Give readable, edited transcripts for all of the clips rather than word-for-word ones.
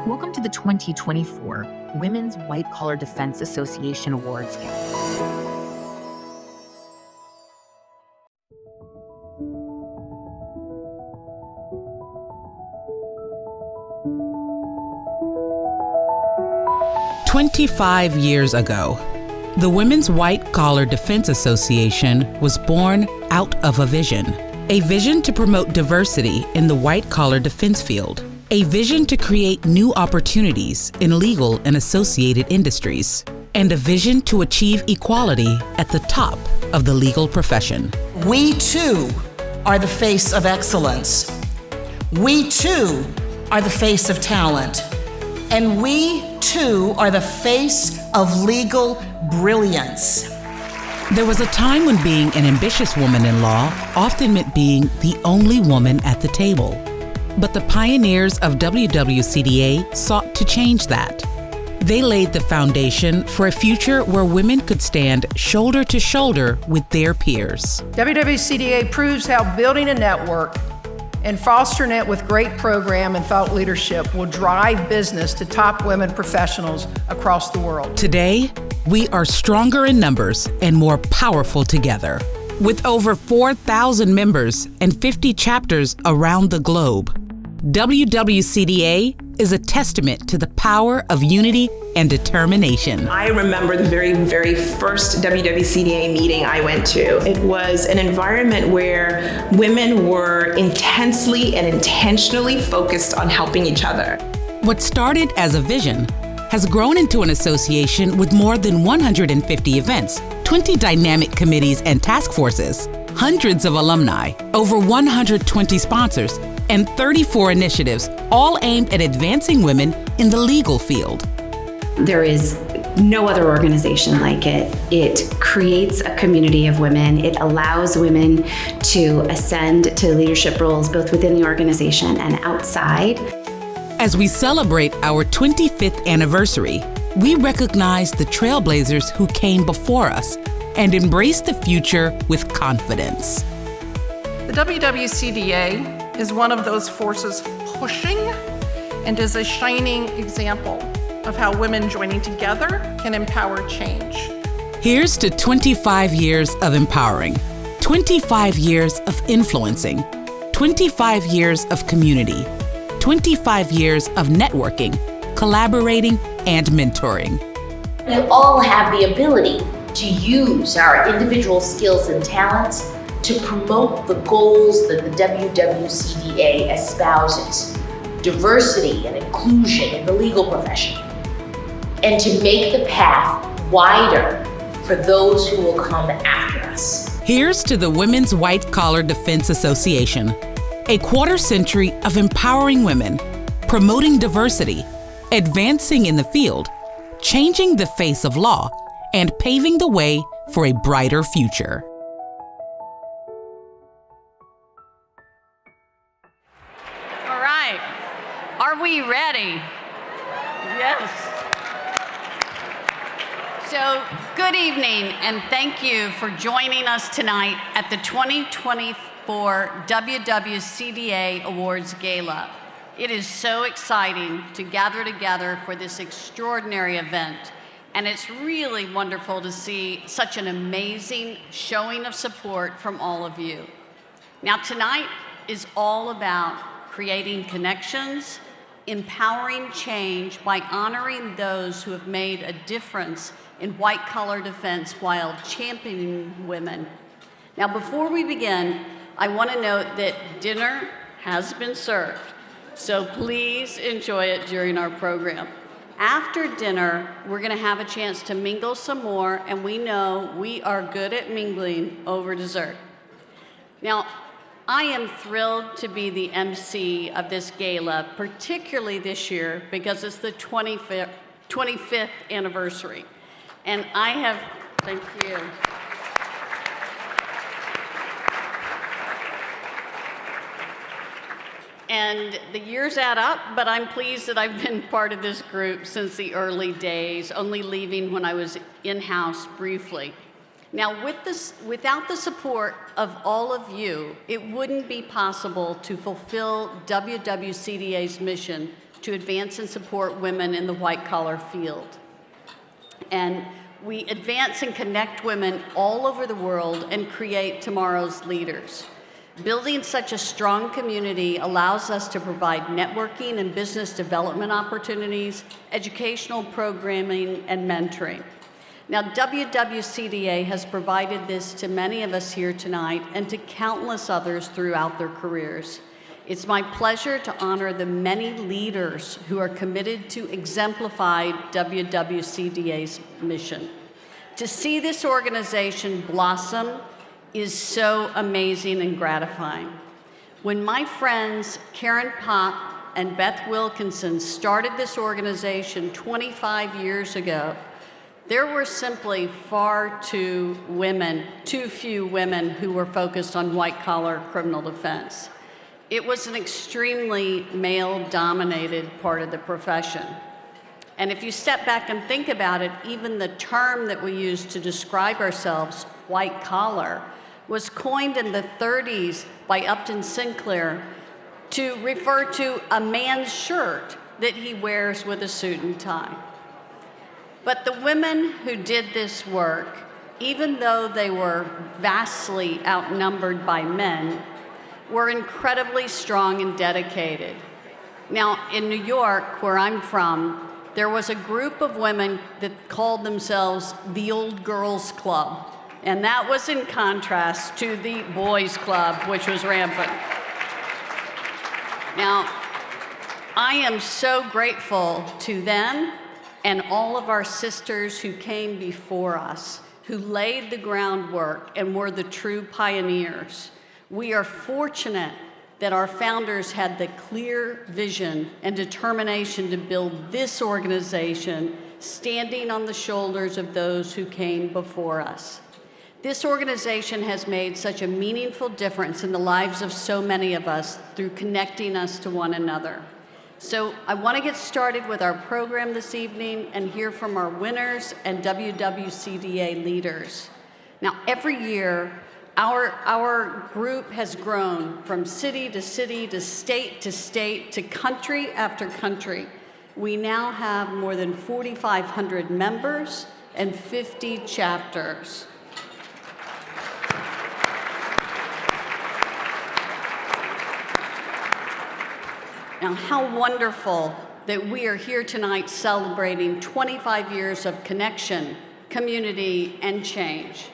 Welcome to the 2024 Women's White Collar Defense Association Awards Gala. "25 years ago, the Women's White Collar Defense Association was born out of a vision to promote diversity in the white collar defense field, a vision to create new opportunities in legal and associated industries, and a vision to achieve equality at the top of the legal profession. We too are the face of excellence. We too are the face of talent. And we too are the face of legal brilliance. There was a time when being an ambitious woman in law often meant being the only woman at the table. But the pioneers of WWCDA sought to change that. They laid the foundation for a future where women could stand shoulder to shoulder with their peers. WWCDA proves how building a network and fostering it with great program and thought leadership will drive business to top women professionals across the world. Today, we are stronger in numbers and more powerful together. With over 4,000 members and 50 chapters around the globe, WWCDA is a testament to the power of unity and determination. I remember the very first WWCDA meeting I went to. It was an environment where women were intensely and intentionally focused on helping each other. What started as a vision has grown into an association with more than 150 events, 20 dynamic committees and task forces, hundreds of alumni, over 120 sponsors, and 34 initiatives, all aimed at advancing women in the legal field. There is no other organization like it. It creates a community of women. It allows women to ascend to leadership roles both within the organization and outside. As we celebrate our 25th anniversary, we recognize the trailblazers who came before us and embrace the future with confidence. The WWCDA is one of those forces pushing and is a shining example of how women joining together can empower change. Here's to 25 years of empowering, 25 years of influencing, 25 years of community, 25 years of networking, collaborating, and mentoring. We all have the ability to use our individual skills and talents to promote the goals that the WWCDA espouses, diversity and inclusion in the legal profession, and to make the path wider for those who will come after us. Here's to the Women's White Collar Defense Association, a quarter century of empowering women, promoting diversity, advancing in the field, changing the face of law, and paving the way for a brighter future. All right, are we ready? Yes. So, good evening, and thank you for joining us tonight at the 2024 WWCDA Awards Gala. It is so exciting to gather together for this extraordinary event, and it's really wonderful to see such an amazing showing of support from all of you. Now, tonight is all about creating connections, empowering change by honoring those who have made a difference in white-collar defense while championing women. Now, before we begin, I want to note that dinner has been served, so please enjoy it during our program. After dinner, we're going to have a chance to mingle some more, and we know we are good at mingling over dessert. Now, I am thrilled to be the MC of this gala, particularly this year because it's the 25th anniversary. And I have, thank you. And the years add up, but I'm pleased that I've been part of this group since the early days, only leaving when I was in-house briefly. Now, without the support of all of you, it wouldn't be possible to fulfill WWCDA's mission to advance and support women in the white-collar field. And we advance and connect women all over the world and create tomorrow's leaders. Building such a strong community allows us to provide networking and business development opportunities, educational programming, and mentoring. Now, WWCDA has provided this to many of us here tonight and to countless others throughout their careers. It's my pleasure to honor the many leaders who are committed to exemplify WWCDA's mission. To see this organization blossom is so amazing and gratifying. When my friends Karen Pop and Beth Wilkinson started this organization 25 years ago, there were simply far too few women who were focused on white-collar criminal defense. It was an extremely male-dominated part of the profession. And if you step back and think about it, even the term that we use to describe ourselves, white collar, was coined in the 30s by Upton Sinclair to refer to a man's shirt that he wears with a suit and tie. But the women who did this work, even though they were vastly outnumbered by men, were incredibly strong and dedicated. Now, in New York, where I'm from, there was a group of women that called themselves the Old Girls Club, and that was in contrast to the Boys Club, which was rampant. Now, I am so grateful to them and all of our sisters who came before us, who laid the groundwork and were the true pioneers. We are fortunate that our founders had the clear vision and determination to build this organization, standing on the shoulders of those who came before us. This organization has made such a meaningful difference in the lives of so many of us through connecting us to one another. So I want to get started with our program this evening and hear from our winners and WWCDA leaders. Now, every year, our group has grown from city to city to state to country after country. We now have more than 4,500 members and 50 chapters. Now, how wonderful that we are here tonight celebrating 25 years of connection, community, and change.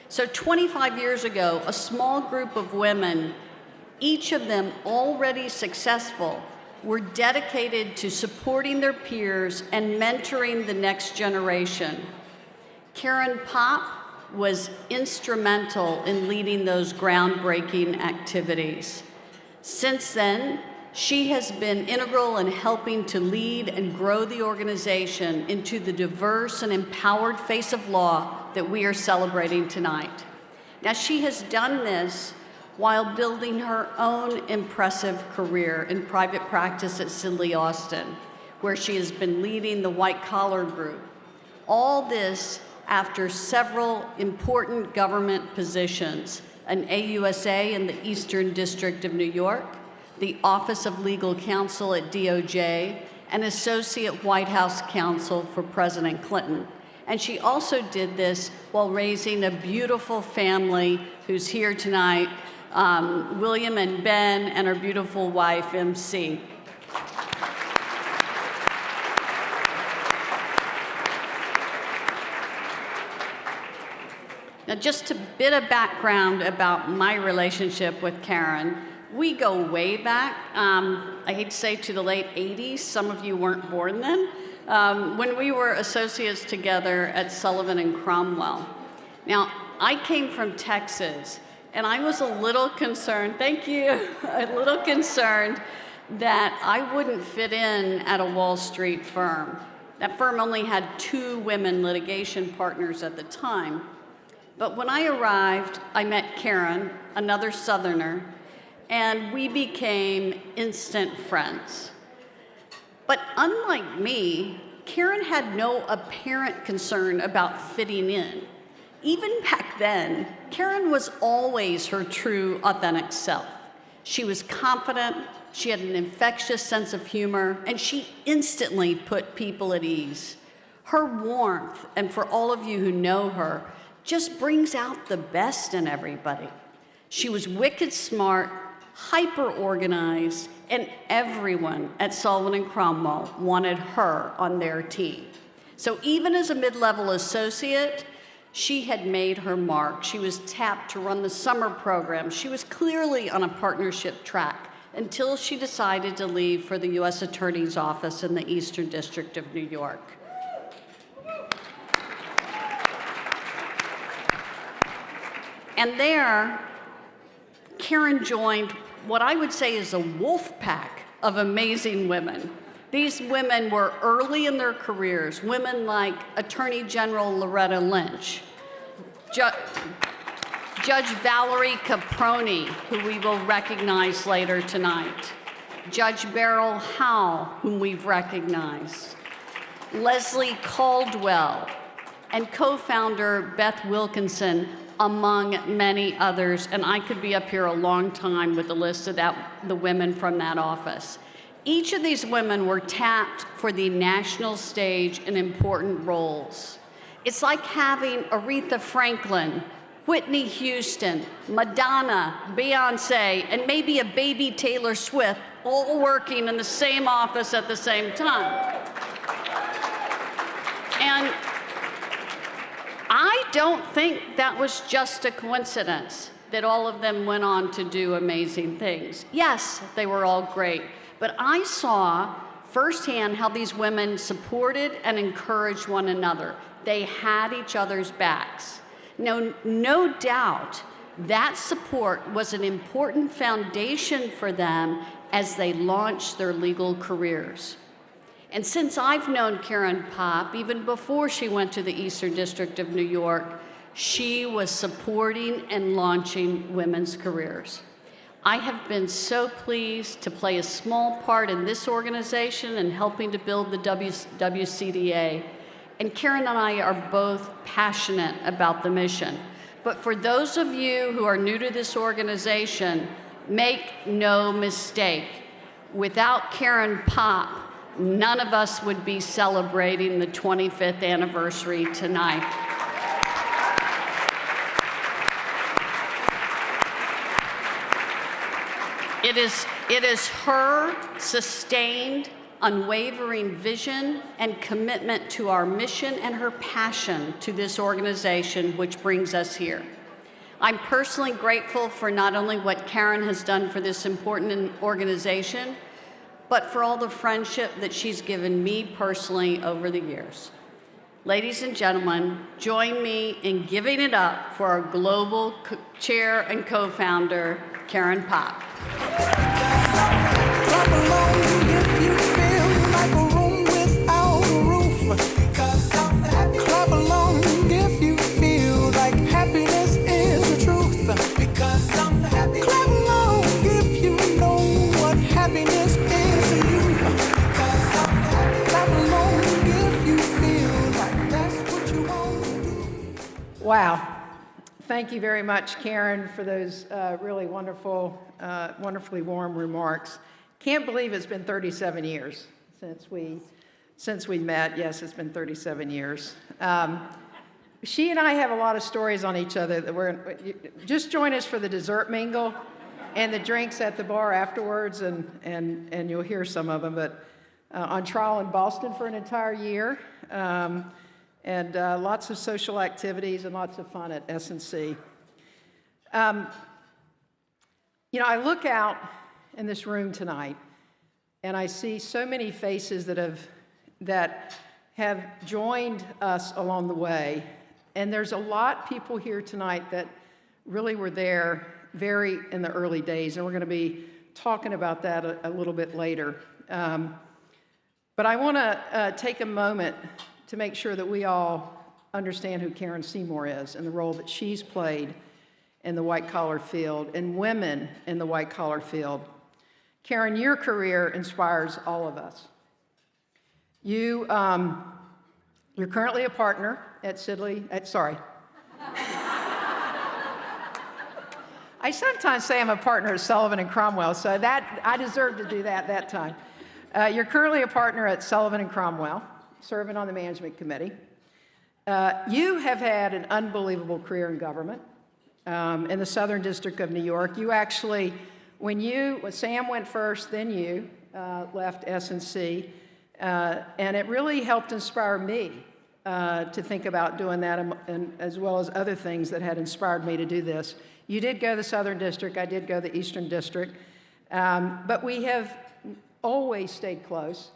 So 25 years ago, a small group of women, each of them already successful, were dedicated to supporting their peers and mentoring the next generation. Karen Pop was instrumental in leading those groundbreaking activities. Since then, she has been integral in helping to lead and grow the organization into the diverse and empowered face of law that we are celebrating tonight. Now, she has done this while building her own impressive career in private practice at Sidley Austin, where she has been leading the white collar group. All this after several important government positions, an AUSA in the Eastern District of New York, the Office of Legal Counsel at DOJ, and Associate White House Counsel for President Clinton. And she also did this while raising a beautiful family who's here tonight, William and Ben, and her beautiful wife, emcee. Now, just a bit of background about my relationship with Karen. We go way back, I hate to say to the late 80s, some of you weren't born then, when we were associates together at Sullivan and Cromwell. Now, I came from Texas, and I was a little concerned, thank you, a little concerned that I wouldn't fit in at a Wall Street firm. That firm only had 2 women litigation partners at the time. But when I arrived, I met Karen, another Southerner, and we became instant friends. But unlike me, Karen had no apparent concern about fitting in. Even back then, Karen was always her true, authentic self. She was confident, She had an infectious sense of humor, and she instantly put people at ease. Her warmth, and for all of you who know her, just brings out the best in everybody. She was wicked smart, hyper-organized, and everyone at Sullivan Cromwell wanted her on their team. So even as a mid-level associate, she had made her mark. She was tapped to run the summer program. She was clearly on a partnership track until she decided to leave for the U.S. Attorney's Office in the Eastern District of New York. And there, Karen joined what I would say is a wolf pack of amazing women. These women were early in their careers, women like Attorney General Loretta Lynch, Judge Valerie Caproni, who we will recognize later tonight, Judge Beryl Howe, whom we've recognized, Leslie Caldwell, and co-founder Beth Wilkinson, among many others, and I could be up here a long time with the list of the women from that office. Each of these women were tapped for the national stage in important roles. It's like having Aretha Franklin, Whitney Houston, Madonna, Beyonce, and maybe a baby Taylor Swift all working in the same office at the same time. And I don't think that was just a coincidence that all of them went on to do amazing things. Yes, they were all great, but I saw firsthand how these women supported and encouraged one another. They had each other's backs. No doubt that support was an important foundation for them as they launched their legal careers. And since I've known Karen Popp, even before she went to the Eastern District of New York, she was supporting and launching women's careers. I have been so pleased to play a small part in this organization and helping to build the WWCDA. And Karen and I are both passionate about the mission. But for those of you who are new to this organization, make no mistake, without Karen Popp, none of us would be celebrating the 25th anniversary tonight. It is her sustained, unwavering vision and commitment to our mission and her passion to this organization which brings us here. I'm personally grateful for not only what Karen has done for this important organization, but for all the friendship that she's given me personally over the years. Ladies and gentlemen, join me in giving it up for our global chair and co-founder, Karen Popp. Clap along if you feel like a room without a roof. Clap along if you feel like happiness is the truth. Because I'm happy. Clap along if you know what happiness is to you. Because I'm happy. Clap along if you feel like that's what you want to do. Wow. Thank you very much, Karen, for those really wonderful, wonderfully warm remarks. Can't believe it's been 37 years since we met. Yes, it's been 37 years. She and I have a lot of stories on each other. Just join us for the dessert mingle and the drinks at the bar afterwards, and you'll hear some of them. But on trial in Boston for an entire year. And lots of social activities and lots of fun at S&C. I look out in this room tonight, and I see so many faces that have joined us along the way. And there's a lot of people here tonight that really were there very in the early days, and we're going to be talking about that a little bit later. But I want to take a moment to make sure that we all understand who Karen Seymour is and the role that she's played in the white-collar field and women in the white-collar field. Karen, your career inspires all of us. You're currently a partner at I sometimes say I'm a partner at Sullivan Cromwell, so that I deserve to do that time. You're currently a partner at Sullivan Cromwell, serving on the management committee. You have had an unbelievable career in government in the Southern District of New York. You actually, when Sam went first, then you left S&C, and it really helped inspire me to think about doing that, and as well as other things that had inspired me to do this. You did go to the Southern District, I did go to the Eastern District, but we have always stayed close.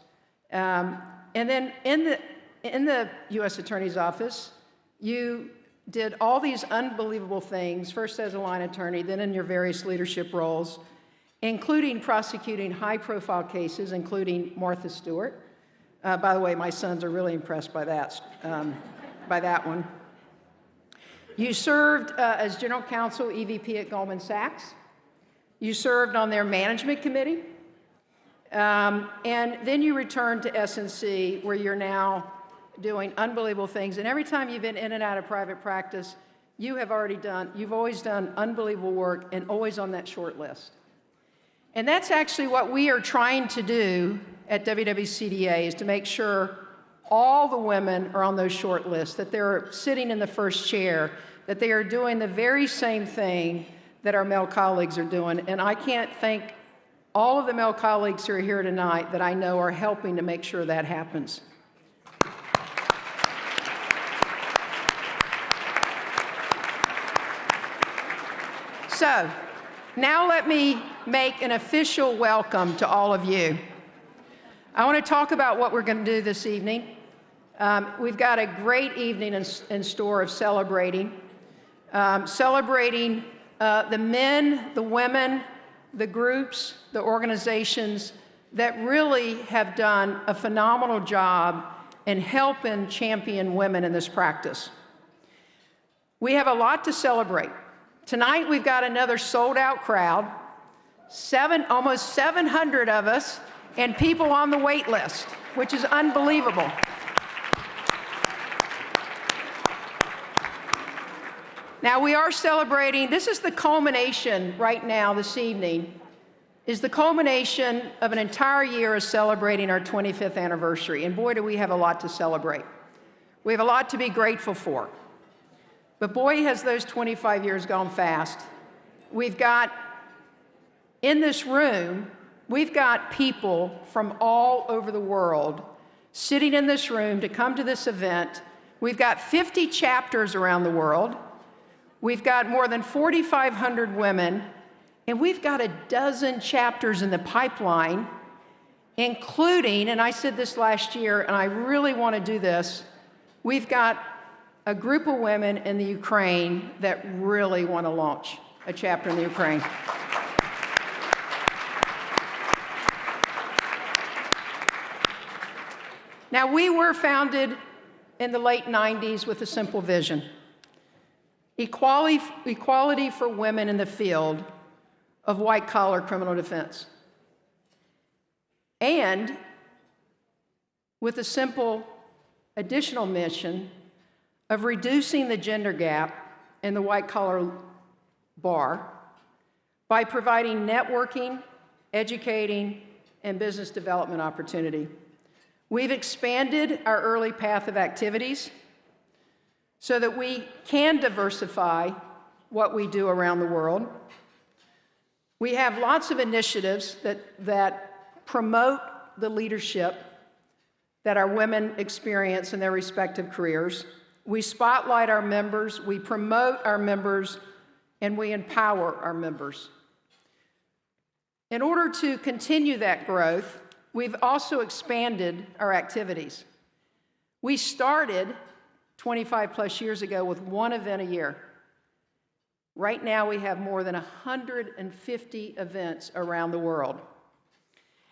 And then in the U.S. Attorney's Office, you did all these unbelievable things, first as a line attorney, then in your various leadership roles, including prosecuting high-profile cases, including Martha Stewart. By the way, my sons are really impressed by that one. You served as General Counsel, EVP at Goldman Sachs. You served on their management committee. And then you returned to S&C, where you're now doing unbelievable things. And every time you've been in and out of private practice, you've always done unbelievable work and always on that short list. And that's actually what we are trying to do at WWCDA, is to make sure all the women are on those short lists, that they're sitting in the first chair, that they are doing the very same thing that our male colleagues are doing. And I can't thank all of the male colleagues who are here tonight that I know are helping to make sure that happens. So, now let me make an official welcome to all of you. I want to talk about what we're going to do this evening. We've got a great evening in store of celebrating the men, the women, the groups, the organizations that really have done a phenomenal job in helping champion women in this practice. We have a lot to celebrate. Tonight we've got another sold-out crowd, almost 700 of us, and people on the wait list, which is unbelievable. Now we are celebrating, this is the culmination right now this evening, is the culmination of an entire year of celebrating our 25th anniversary. And boy, do we have a lot to celebrate. We have a lot to be grateful for. But boy, has those 25 years gone fast. We've got, in this room, we've got people from all over the world sitting in this room to come to this event. We've got 50 chapters around the world. We've got more than 4,500 women, and we've got a dozen chapters in the pipeline, including, and I said this last year, and I really want to do this, we've got a group of women in the Ukraine that really want to launch a chapter in the Ukraine. Now, we were founded in the late 90s with a simple vision: equality for women in the field of white-collar criminal defense. And with a simple additional mission of reducing the gender gap in the white-collar bar by providing networking, educating, and business development opportunity. We've expanded our early path of activities so that we can diversify what we do around the world. We have lots of initiatives that promote the leadership that our women experience in their respective careers. We spotlight our members, we promote our members, and we empower our members. In order to continue that growth, we've also expanded our activities. We started 25 plus years ago with one event a year. Right now we have more than 150 events around the world.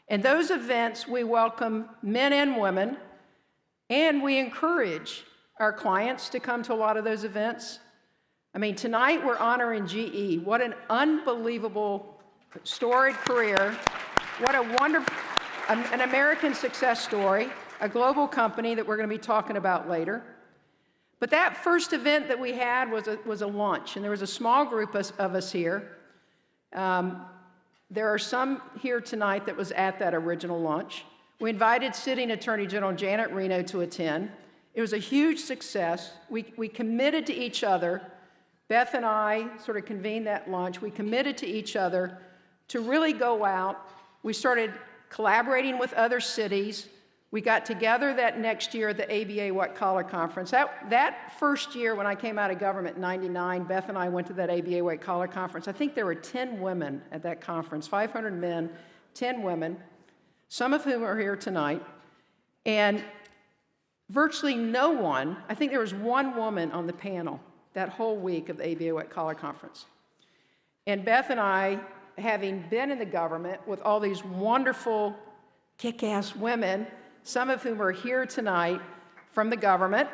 And those events, we welcome men and women, and we encourage our clients to come to a lot of those events. I mean, tonight we're honoring GE. What an unbelievable, storied career. What a wonderful, an American success story, a global company that we're going to be talking about later. But that first event that we had was a lunch, and there was a small group of us here, There are some here tonight that was at that original launch. We invited Sitting Attorney General Janet Reno to attend. It was a huge success. We committed to each other. Beth and I sort of convened that lunch. We committed to each other to really go out. We started collaborating with other cities. We got together that next year at the ABA White Collar Conference. That first year when I came out of government in '99, Beth and I went to that ABA White Collar Conference. I think there were 10 women at that conference, 500 men, 10 women, some of whom are here tonight. And virtually no one, I think there was one woman on the panel that whole week of the ABA White Collar Conference. And Beth and I, having been in the government with all these wonderful, kick-ass women, some of whom are here tonight from the government,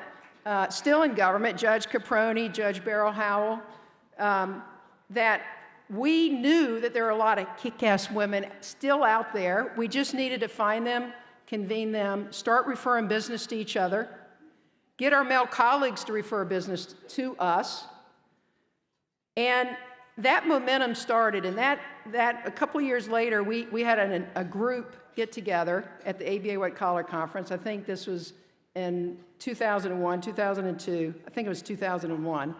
still in government, Judge Caproni, Judge Beryl Howell, that we knew that there are a lot of kick-ass women still out there. We just needed to find them, convene them, start referring business to each other, get our male colleagues to refer business to us. And that momentum started, and that a couple of years later, we had a group get together at the ABA White Collar Conference. I think this was in 2001, 2002. I think it was 2001.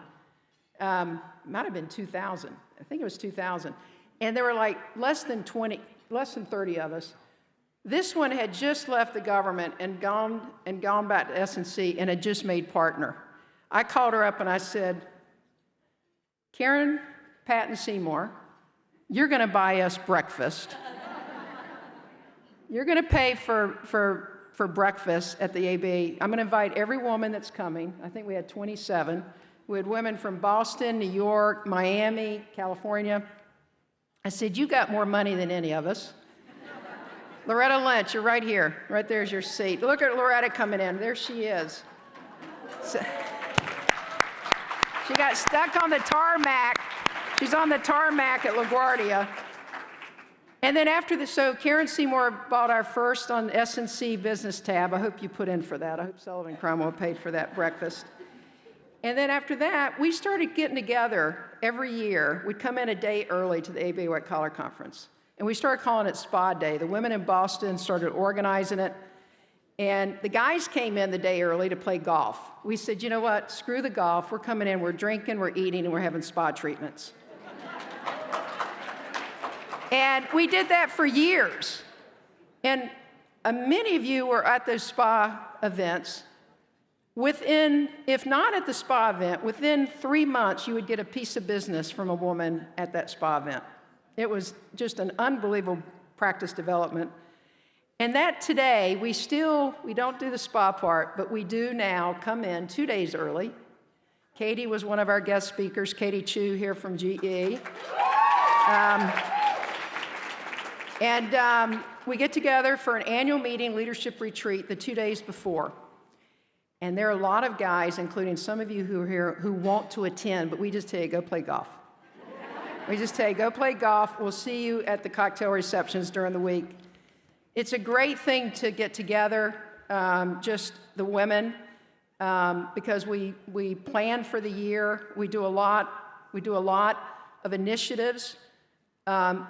Might have been 2000. I think it was 2000. And there were like less than 30 of us. This one had just left the government and gone back to S&C and had just made partner. I called her up and I said, Karen Seymour, you're going to buy us breakfast. You're going to pay for breakfast at the ABA. I'm going to invite every woman that's coming. I think we had 27. We had women from Boston, New York, Miami, California. I said, you got more money than any of us. Loretta Lynch, you're right here. Right there's your seat. Look at Loretta coming in. There she is. So, she got stuck on the tarmac. She's on the tarmac at LaGuardia. And then so Karen Seymour bought our first on S&C business tab. I hope you put in for that. I hope Sullivan Cromwell paid for that breakfast. And then after that, we started getting together every year. We'd come in a day early to the ABA White Collar Conference. And we started calling it Spa Day. The women in Boston started organizing it. And the guys came in the day early to play golf. We said, you know what, screw the golf. We're coming in, we're drinking, we're eating, and we're having spa treatments. And we did that for years. And many of you were at those spa events. Within, if not at the spa event, within 3 months, you would get a piece of business from a woman at that spa event. It was just an unbelievable practice development. And that today, we don't do the spa part, but we do now come in 2 days early. Katie was one of our guest speakers, Katie Chu here from GE. We get together for an annual meeting, leadership retreat, the 2 days before. And there are a lot of guys, including some of you who are here, who want to attend, but we just tell you, go play golf. We just tell you, go play golf. We'll see you at the cocktail receptions during the week. It's a great thing to get together, just the women, because we plan for the year. We do a lot of initiatives.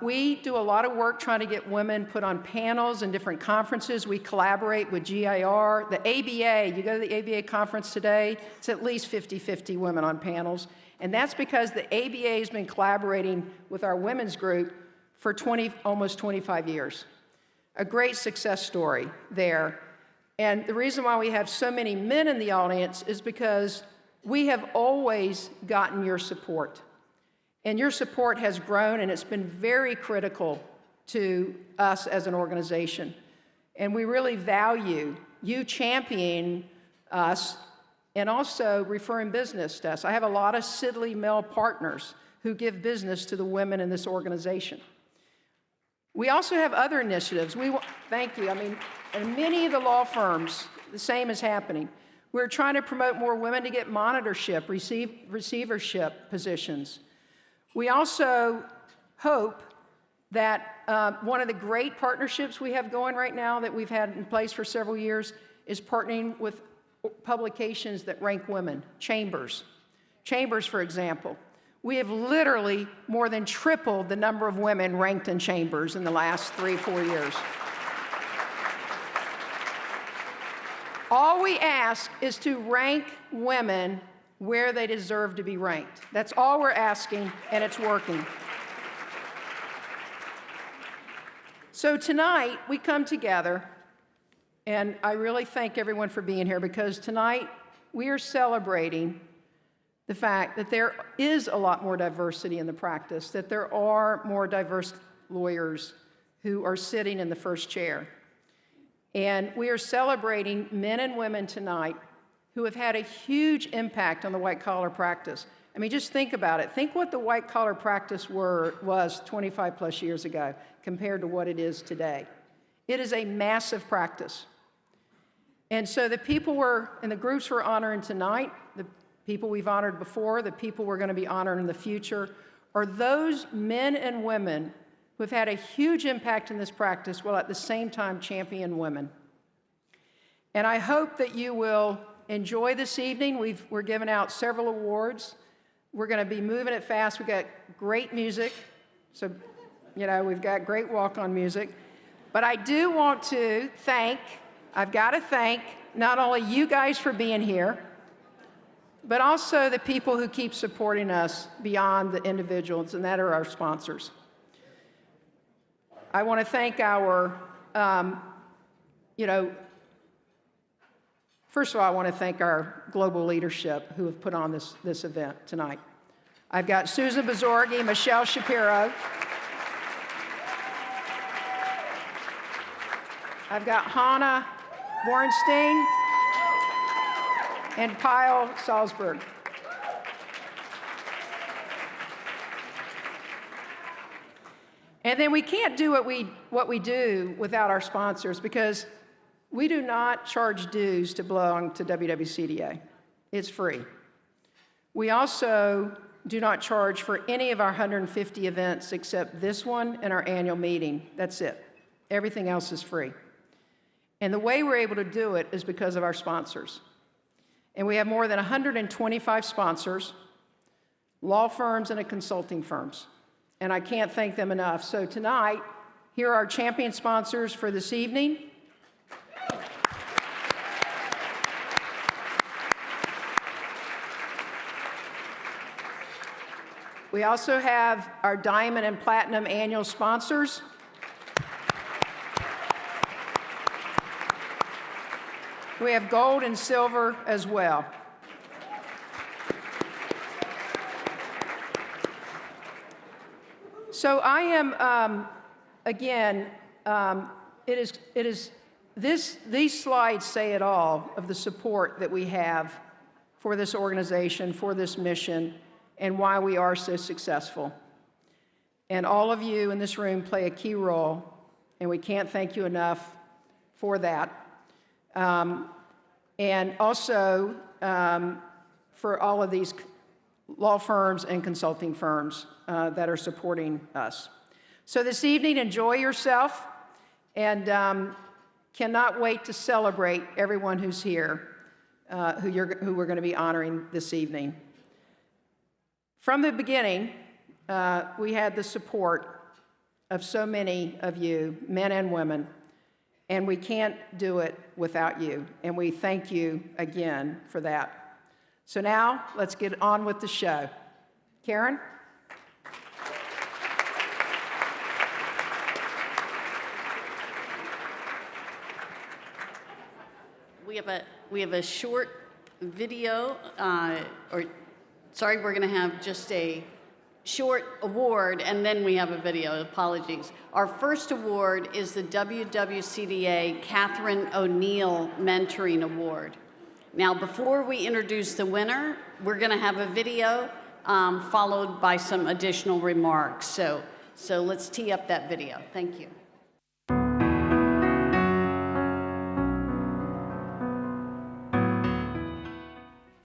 We do a lot of work trying to get women put on panels and different conferences. We collaborate with GIR. The ABA, you go to the ABA conference today, it's at least 50-50 women on panels. And that's because the ABA has been collaborating with our women's group for almost 25 years. A great success story there. And the reason why we have so many men in the audience is because we have always gotten your support. And your support has grown, and it's been very critical to us as an organization. And we really value you championing us and also referring business to us. I have a lot of Sidley male partners who give business to the women in this organization. We also have other initiatives. Thank you. I mean, in many of the law firms, the same is happening. We're trying to promote more women to get monitorship, receivership positions. We also hope that one of the great partnerships we have going right now that we've had in place for several years is partnering with publications that rank women, Chambers. Chambers, for example. We have literally more than tripled the number of women ranked in chambers in the last 3-4 years. All we ask is to rank women where they deserve to be ranked. That's all we're asking, and it's working. So tonight, we come together, and I really thank everyone for being here, because tonight we are celebrating the fact that there is a lot more diversity in the practice, that there are more diverse lawyers who are sitting in the first chair. And we are celebrating men and women tonight who have had a huge impact on the white-collar practice. I mean, just think about it. Think what the white-collar practice was 25 plus years ago compared to what it is today. It is a massive practice. And so the people and the groups we're honoring tonight, the people we've honored before, the people we're going to be honoring in the future, are those men and women who have had a huge impact in this practice while at the same time champion women. And I hope that you will enjoy this evening. We're giving out several awards. We're going to be moving it fast. We've got great music. So, we've got great walk-on music. But I do want to I've got to thank not only you guys for being here, but also the people who keep supporting us beyond the individuals, and that are our sponsors. I want to thank our, first of all, I want to thank our global leadership who have put on this event tonight. I've got Susan Bazorgi, Michelle Shapiro. I've got Hannah Bornstein and Kyle Salzberg. And then we can't do what we do without our sponsors, because we do not charge dues to belong to WWCDA. It's free. We also do not charge for any of our 150 events except this one and our annual meeting. That's it. Everything else is free. And the way we're able to do it is because of our sponsors. And we have more than 125 sponsors, law firms and consulting firms. And I can't thank them enough. So tonight, here are our champion sponsors for this evening. We also have our Diamond and Platinum annual sponsors. We have Gold and Silver as well. So I am, these slides say it all of the support that we have for this organization, for this mission, and why we are so successful. And all of you in this room play a key role, and we can't thank you enough for that. And also for all of these law firms and consulting firms that are supporting us. So this evening, enjoy yourself, and cannot wait to celebrate everyone who's here, who we're going to be honoring this evening. From the beginning, we had the support of so many of you, men and women, and we can't do it without you, and we thank you again for that. So now, let's get on with the show. Karen? We have a short video, we're going to have just a short award, and then we have a video. Apologies. Our first award is the WWCDA Catherine O'Neill Mentoring Award. Now, before we introduce the winner, we're going to have a video followed by some additional remarks. So let's tee up that video. Thank you.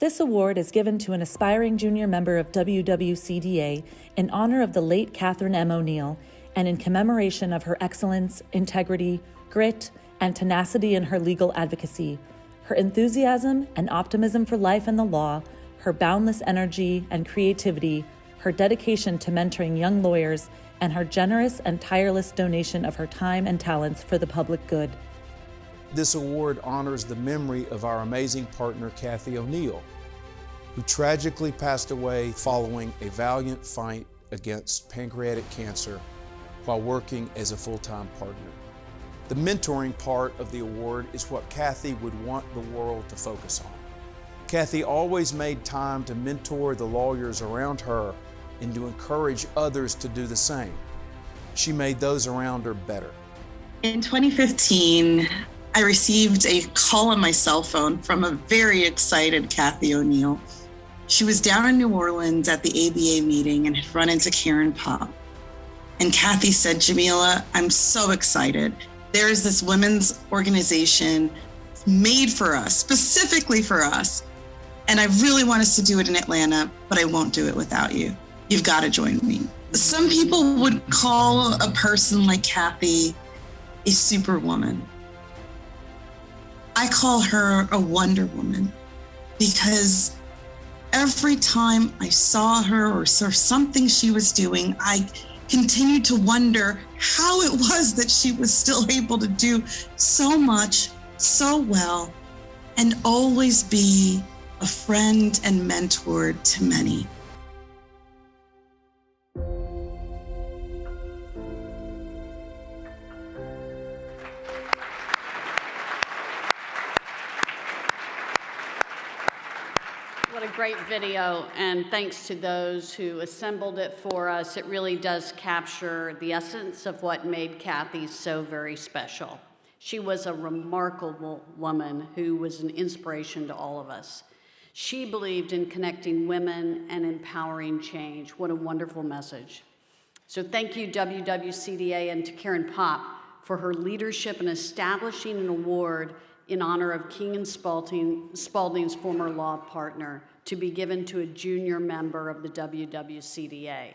This award is given to an aspiring junior member of WWCDA in honor of the late Catherine M. O'Neill and in commemoration of her excellence, integrity, grit, and tenacity in her legal advocacy, her enthusiasm and optimism for life and the law, her boundless energy and creativity, her dedication to mentoring young lawyers, and her generous and tireless donation of her time and talents for the public good. This award honors the memory of our amazing partner, Kathy O'Neill, who tragically passed away following a valiant fight against pancreatic cancer while working as a full-time partner. The mentoring part of the award is what Kathy would want the world to focus on. Kathy always made time to mentor the lawyers around her and to encourage others to do the same. She made those around her better. In 2015, I received a call on my cell phone from a very excited Kathy O'Neill. She was down in New Orleans at the ABA meeting and had run into Karen Pop. And Kathy said, "Jamila, I'm so excited. There is this women's organization made for us, specifically for us. And I really want us to do it in Atlanta, but I won't do it without you. You've got to join me." Some people would call a person like Kathy a superwoman. I call her a Wonder Woman because every time I saw her or saw something she was doing, I continued to wonder how it was that she was still able to do so much, so well, and always be a friend and mentor to many. What a great video, and thanks to those who assembled it for us. It really does capture the essence of what made Kathy so very special. She was a remarkable woman who was an inspiration to all of us. She believed in connecting women and empowering change. What a wonderful message. So thank you, WWCDA, and to Karen Pop for her leadership in establishing an award in honor of King and Spalding's former law partner to be given to a junior member of the WWCDA.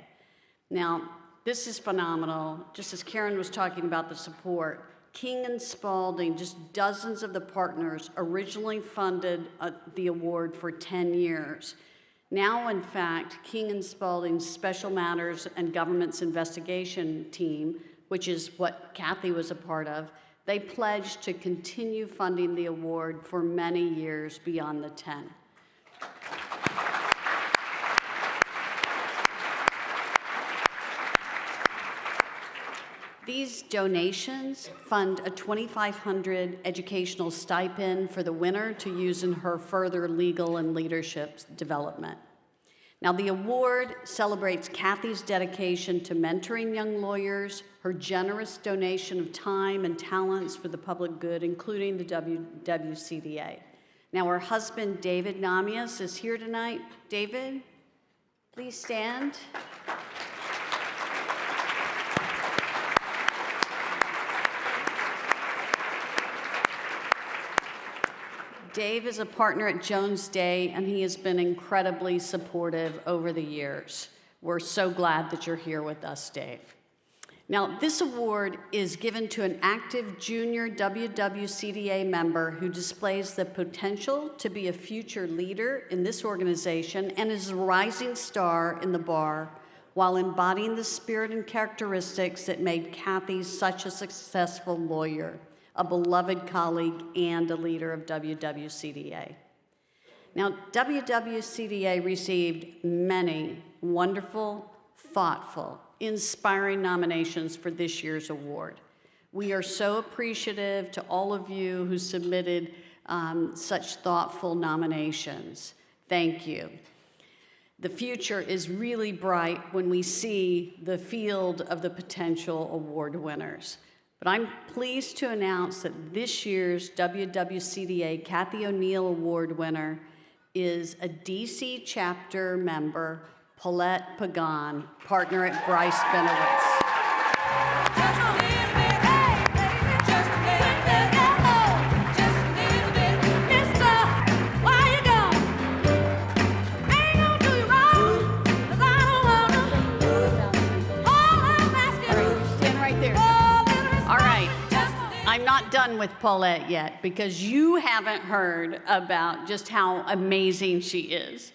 Now, this is phenomenal. Just as Karen was talking about the support, King and Spalding, just dozens of the partners, originally funded the award for 10 years. Now, in fact, King and Spalding's Special Matters and Government's Investigation Team, which is what Kathy was a part of, they pledged to continue funding the award for many years beyond the 10. These donations fund a $2,500 educational stipend for the winner to use in her further legal and leadership development. Now, the award celebrates Kathy's dedication to mentoring young lawyers, her generous donation of time and talents for the public good, including the WWCDA. Now, her husband, David Namias, is here tonight. David, please stand. Dave is a partner at Jones Day, and he has been incredibly supportive over the years. We're so glad that you're here with us, Dave. Now, this award is given to an active junior WWCDA member who displays the potential to be a future leader in this organization and is a rising star in the bar while embodying the spirit and characteristics that made Kathy such a successful lawyer, a beloved colleague, and a leader of WWCDA. Now, WWCDA received many wonderful, thoughtful, inspiring nominations for this year's award. We are so appreciative to all of you who submitted such thoughtful nominations. Thank you. The future is really bright when we see the field of the potential award winners. But I'm pleased to announce that this year's WWCDA Kathy O'Neill Award winner is a DC chapter member, Paulette Pagan, partner at Bryce Benowitz. I'm not done with Paulette yet because you haven't heard about just how amazing she is.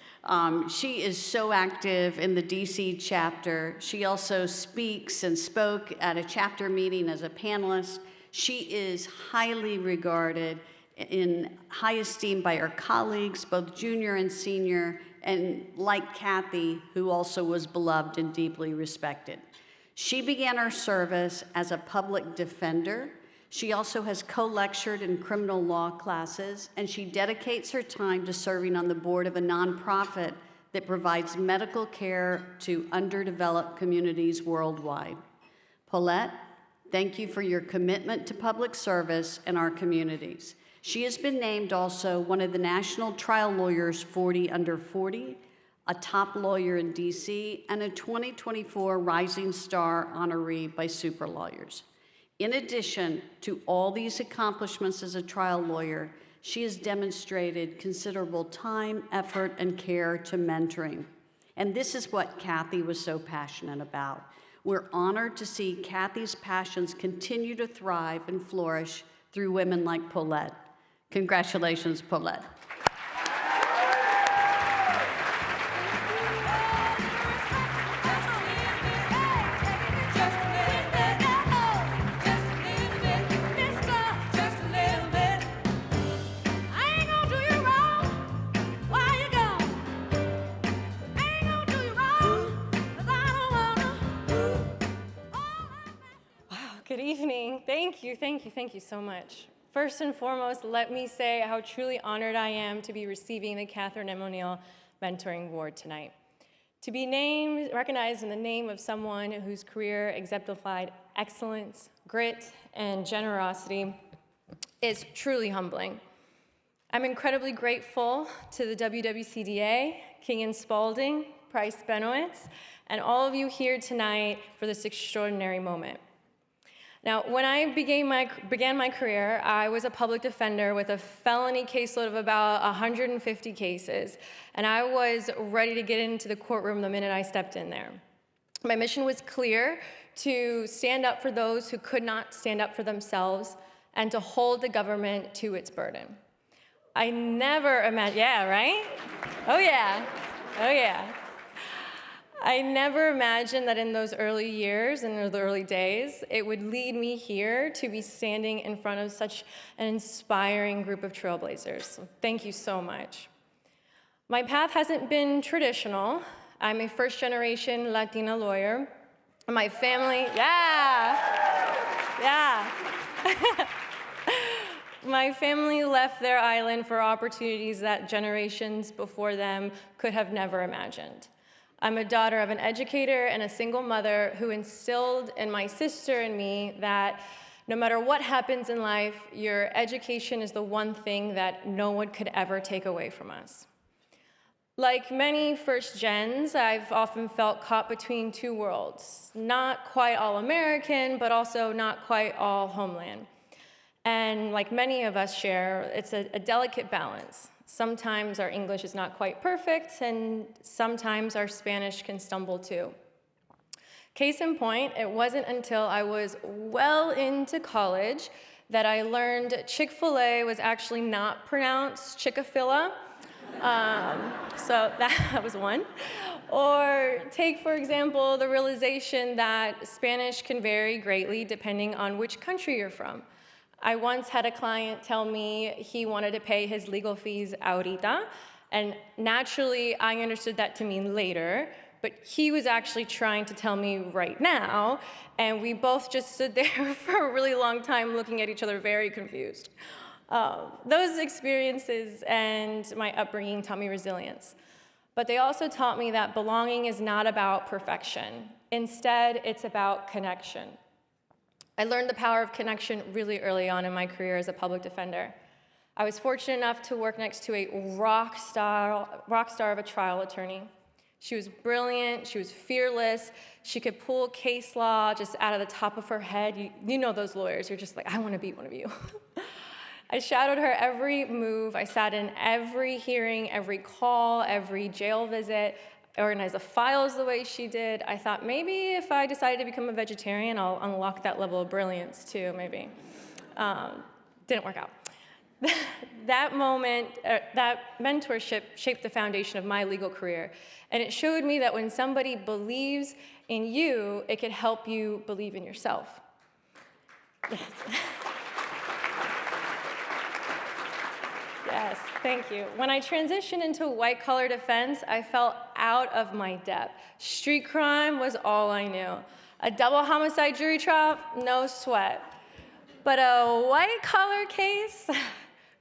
She is so active in the DC chapter. She also speaks and spoke at a chapter meeting as a panelist. She is highly regarded, in high esteem by her colleagues, both junior and senior, and like Kathy, who also was beloved and deeply respected. She began her service as a public defender. She also has co-lectured in criminal law classes, and she dedicates her time to serving on the board of a nonprofit that provides medical care to underdeveloped communities worldwide. Paulette, thank you for your commitment to public service in our communities. She has been named also one of the National Trial Lawyers 40 Under 40, a top lawyer in DC, and a 2024 Rising Star honoree by Super Lawyers. In addition to all these accomplishments as a trial lawyer, she has demonstrated considerable time, effort, and care to mentoring. And this is what Kathy was so passionate about. We're honored to see Kathy's passions continue to thrive and flourish through women like Paulette. Congratulations, Paulette. Good evening. Thank you so much. First and foremost, let me say how truly honored I am to be receiving the Catherine M. O'Neill Mentoring Award tonight. To be recognized in the name of someone whose career exemplified excellence, grit, and generosity is truly humbling. I'm incredibly grateful to the WWCDA, King and Spalding, Price Benowitz, and all of you here tonight for this extraordinary moment. Now, when I began my career, I was a public defender with a felony caseload of about 150 cases, and I was ready to get into the courtroom the minute I stepped in there. My mission was clear: to stand up for those who could not stand up for themselves and to hold the government to its burden. I never imagined, yeah, right? Oh yeah. I never imagined that in those early years and the early days, it would lead me here to be standing in front of such an inspiring group of trailblazers. So thank you so much. My path hasn't been traditional. I'm a first-generation Latina lawyer. My family, yeah. My family left their island for opportunities that generations before them could have never imagined. I'm a daughter of an educator and a single mother who instilled in my sister and me that no matter what happens in life, your education is the one thing that no one could ever take away from us. Like many first gens, I've often felt caught between two worlds, not quite all American, but also not quite all homeland. And like many of us share, it's a delicate balance. Sometimes our English is not quite perfect, and sometimes our Spanish can stumble too. Case in point, it wasn't until I was well into college that I learned Chick-fil-A was actually not pronounced Chick-a-filla. So that was one. Or take, for example, the realization that Spanish can vary greatly depending on which country you're from. I once had a client tell me he wanted to pay his legal fees ahorita, and naturally I understood that to mean later, but he was actually trying to tell me right now, and we both just stood there for a really long time looking at each other very confused. Those experiences and my upbringing taught me resilience, but they also taught me that belonging is not about perfection. Instead, it's about connection. I learned the power of connection really early on in my career as a public defender. I was fortunate enough to work next to a rock star of a trial attorney. She was brilliant, she was fearless, she could pull case law just out of the top of her head. You know those lawyers, you're just like, I want to be one of you. I shadowed her every move, I sat in every hearing, every call, every jail visit. I organized the files the way she did. I thought maybe if I decided to become a vegetarian, I'll unlock that level of brilliance too, maybe. Didn't work out. That moment, that mentorship shaped the foundation of my legal career. And it showed me that when somebody believes in you, it can help you believe in yourself. Yes. Yes, thank you. When I transitioned into white-collar defense, I felt out of my depth. Street crime was all I knew. A double homicide jury trial, no sweat. But a white-collar case,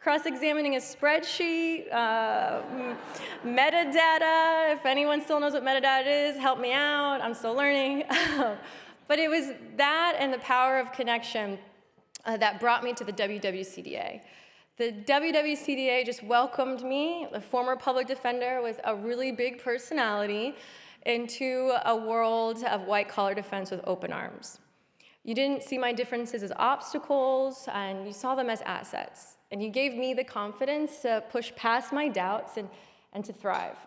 cross-examining a spreadsheet, metadata, if anyone still knows what metadata is, help me out, I'm still learning. But it was that and the power of connection that brought me to the WWCDA. The WWCDA just welcomed me, a former public defender with a really big personality, into a world of white-collar defense with open arms. You didn't see my differences as obstacles, and you saw them as assets. And you gave me the confidence to push past my doubts and to thrive.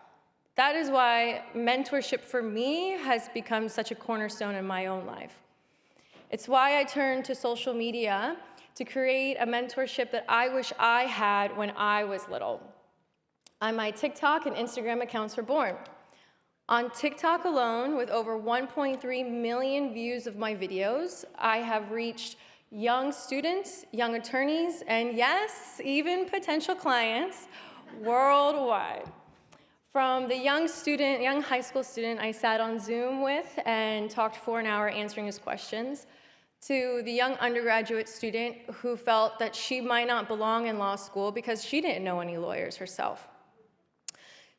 That is why mentorship for me has become such a cornerstone in my own life. It's why I turned to social media to create a mentorship that I wish I had when I was little. My TikTok and Instagram accounts were born. On TikTok alone, with over 1.3 million views of my videos, I have reached young students, young attorneys, and yes, even potential clients worldwide. From the young high school student I sat on Zoom with and talked for an hour answering his questions, to the young undergraduate student who felt that she might not belong in law school because she didn't know any lawyers herself,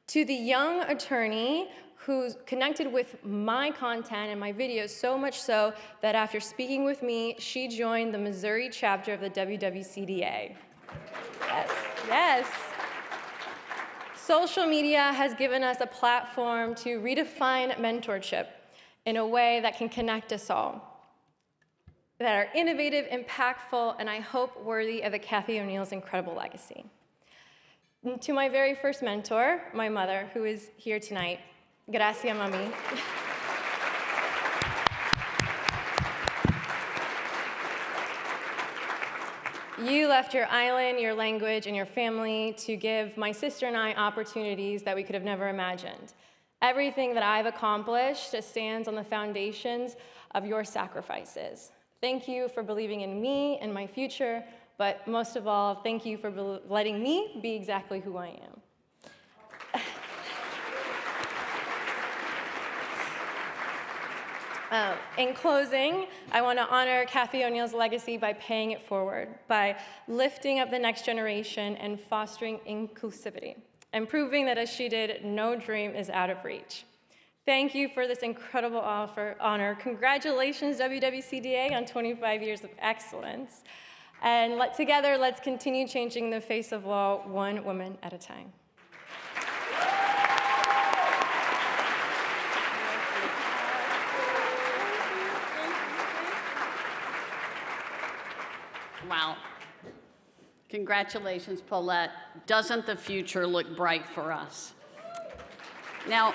to the young attorney who connected with my content and my videos so much so that after speaking with me, she joined the Missouri chapter of the WWCDA. Yes, yes. Social media has given us a platform to redefine mentorship in a way that can connect us all, that are innovative, impactful, and I hope worthy of a Kathy O'Neill's incredible legacy. And to my very first mentor, my mother, who is here tonight, gracias, mami. You left your island, your language, and your family to give my sister and I opportunities that we could have never imagined. Everything that I've accomplished stands on the foundations of your sacrifices. Thank you for believing in me and my future, but most of all, thank you for letting me be exactly who I am. In closing, I want to honor Kathy O'Neill's legacy by paying it forward, by lifting up the next generation and fostering inclusivity, and proving that as she did, no dream is out of reach. Thank you for this incredible honor. Congratulations, WWCDA, on 25 years of excellence. And together, let's continue changing the face of law one woman at a time. Wow. Congratulations, Paulette. Doesn't the future look bright for us? Now,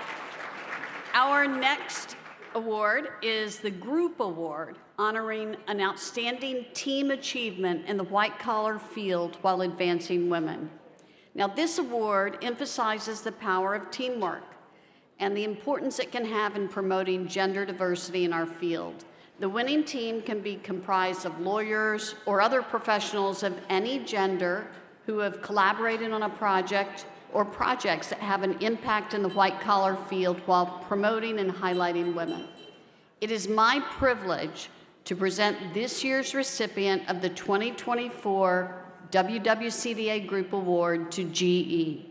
our next award is the Group Award, honoring an outstanding team achievement in the white-collar field while advancing women. Now, this award emphasizes the power of teamwork and the importance it can have in promoting gender diversity in our field. The winning team can be comprised of lawyers or other professionals of any gender who have collaborated on a project or projects that have an impact in the white-collar field while promoting and highlighting women. It is my privilege to present this year's recipient of the 2024 WWCDA Group Award to GE.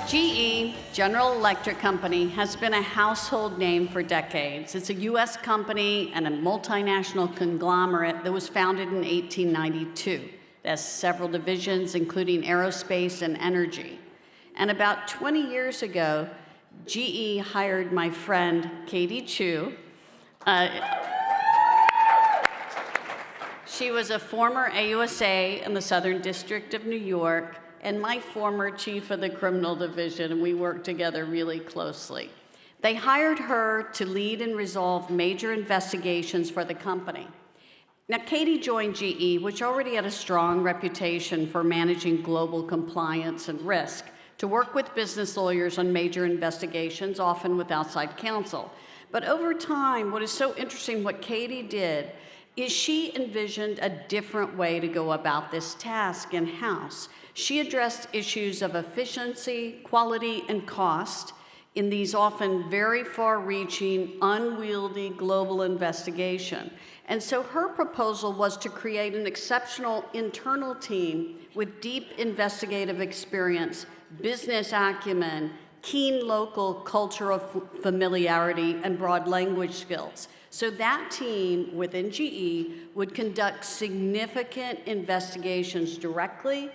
GE, General Electric Company, has been a household name for decades. It's a US company and a multinational conglomerate that was founded in 1892. It has several divisions, including aerospace and energy. And about 20 years ago, GE hired my friend, Katie Chu. She was a former AUSA in the Southern District of New York, and my former chief of the criminal division, and we worked together really closely. They hired her to lead and resolve major investigations for the company. Now, Katie joined GE, which already had a strong reputation for managing global compliance and risk, to work with business lawyers on major investigations, often with outside counsel. But over time, what is so interesting, what Katie did, is she envisioned a different way to go about this task in-house. She addressed issues of efficiency, quality, and cost in these often very far-reaching, unwieldy global investigation. And so her proposal was to create an exceptional internal team with deep investigative experience, business acumen, keen local cultural familiarity, and broad language skills. So that team within GE would conduct significant investigations directly,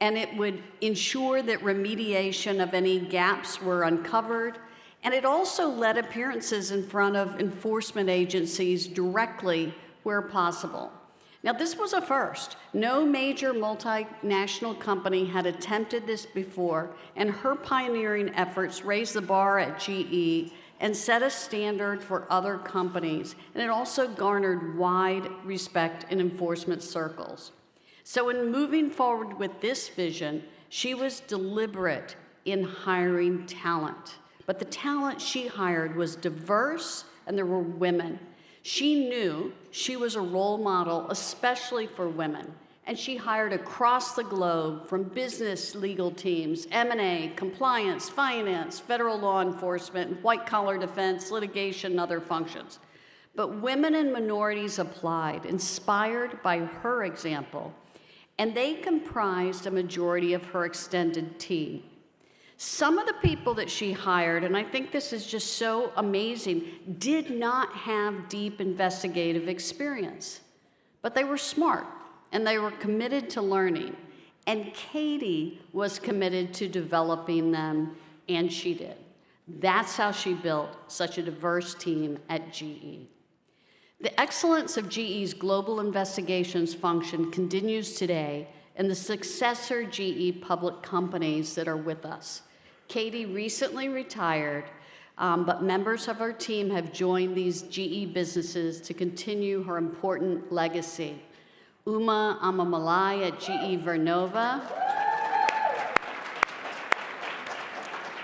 and it would ensure that remediation of any gaps were uncovered, and it also led appearances in front of enforcement agencies directly where possible. Now, this was a first. No major multinational company had attempted this before, and her pioneering efforts raised the bar at GE and set a standard for other companies, and it also garnered wide respect in enforcement circles. So in moving forward with this vision, she was deliberate in hiring talent. But the talent she hired was diverse, and there were women. She knew she was a role model, especially for women, and she hired across the globe from business legal teams, M&A, compliance, finance, federal law enforcement, white-collar defense, litigation, and other functions. But women and minorities applied, inspired by her example, and they comprised a majority of her extended team. Some of the people that she hired, and I think this is just so amazing, did not have deep investigative experience, but they were smart and they were committed to learning. And Katie was committed to developing them, and she did. That's how she built such a diverse team at GE. The excellence of GE's global investigations function continues today in the successor GE public companies that are with us. Katie recently retired, but members of her team have joined these GE businesses to continue her important legacy. Uma Amamalai at GE Vernova,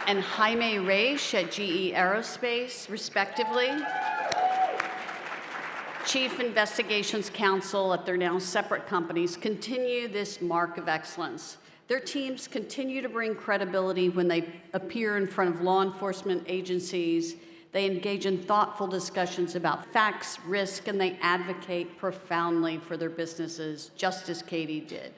and Jaime Reich at GE Aerospace, respectively. Chief Investigations Counsel at their now separate companies continue this mark of excellence. Their teams continue to bring credibility when they appear in front of law enforcement agencies. They engage in thoughtful discussions about facts, risk, and they advocate profoundly for their businesses, just as Katie did.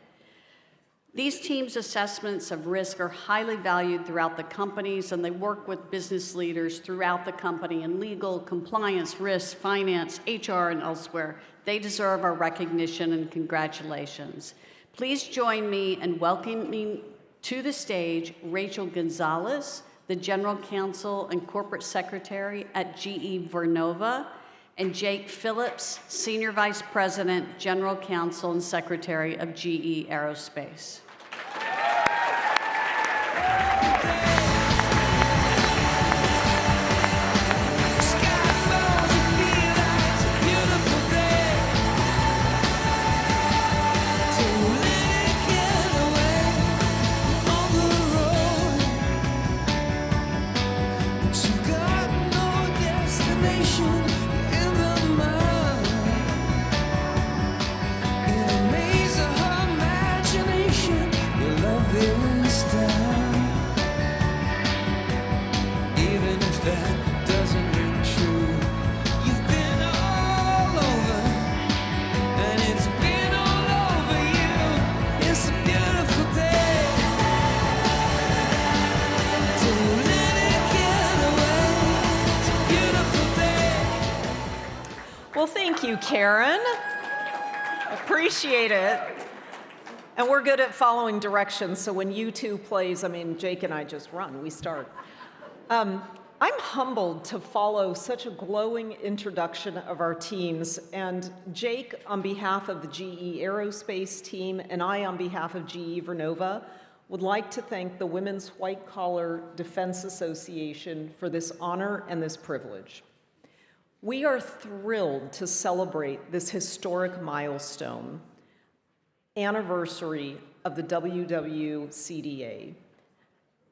These teams' assessments of risk are highly valued throughout the companies, and they work with business leaders throughout the company in legal, compliance, risk, finance, HR, and elsewhere. They deserve our recognition and congratulations. Please join me in welcoming to the stage Rachel Gonzalez, the General Counsel and Corporate Secretary at GE Vernova, and Jake Phillips, Senior Vice President, General Counsel and Secretary of GE Aerospace. Well, thank you, Karen. Appreciate it. And we're good at following directions, so when U2 plays, I mean, Jake and I just run, we start. I'm humbled to follow such a glowing introduction of our teams, and Jake, on behalf of the GE Aerospace team, and I, on behalf of GE Vernova, would like to thank the Women's White Collar Defense Association for this honor and this privilege. We are thrilled to celebrate this historic milestone, anniversary of the WWCDA.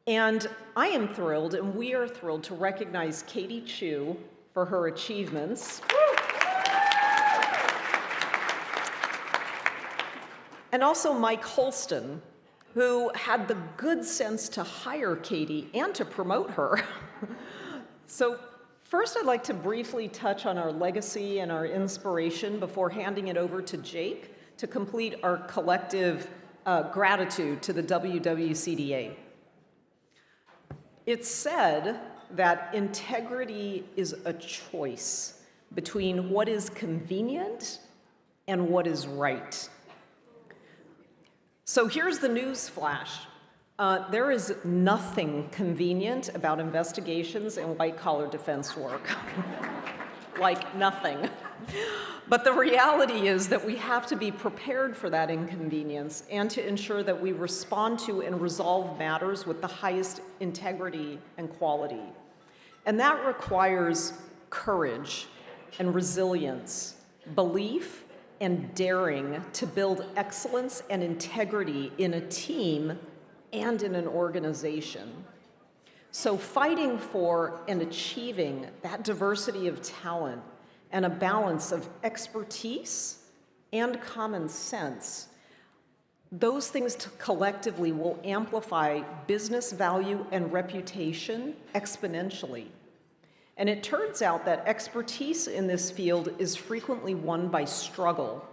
And I am thrilled, and we are thrilled to recognize Katie Chu for her achievements. And also Mike Holston, who had the good sense to hire Katie and to promote her. So first, I'd like to briefly touch on our legacy and our inspiration before handing it over to Jake to complete our collective gratitude to the WWCDA. It's said that integrity is a choice between what is convenient and what is right. So here's the news flash. There is nothing convenient about investigations and white-collar defense work. Like nothing. But the reality is that we have to be prepared for that inconvenience and to ensure that we respond to and resolve matters with the highest integrity and quality. And that requires courage and resilience, belief and daring to build excellence and integrity in a team and in an organization. So fighting for and achieving that diversity of talent and a balance of expertise and common sense, those things collectively will amplify business value and reputation exponentially. And it turns out that expertise in this field is frequently won by struggle,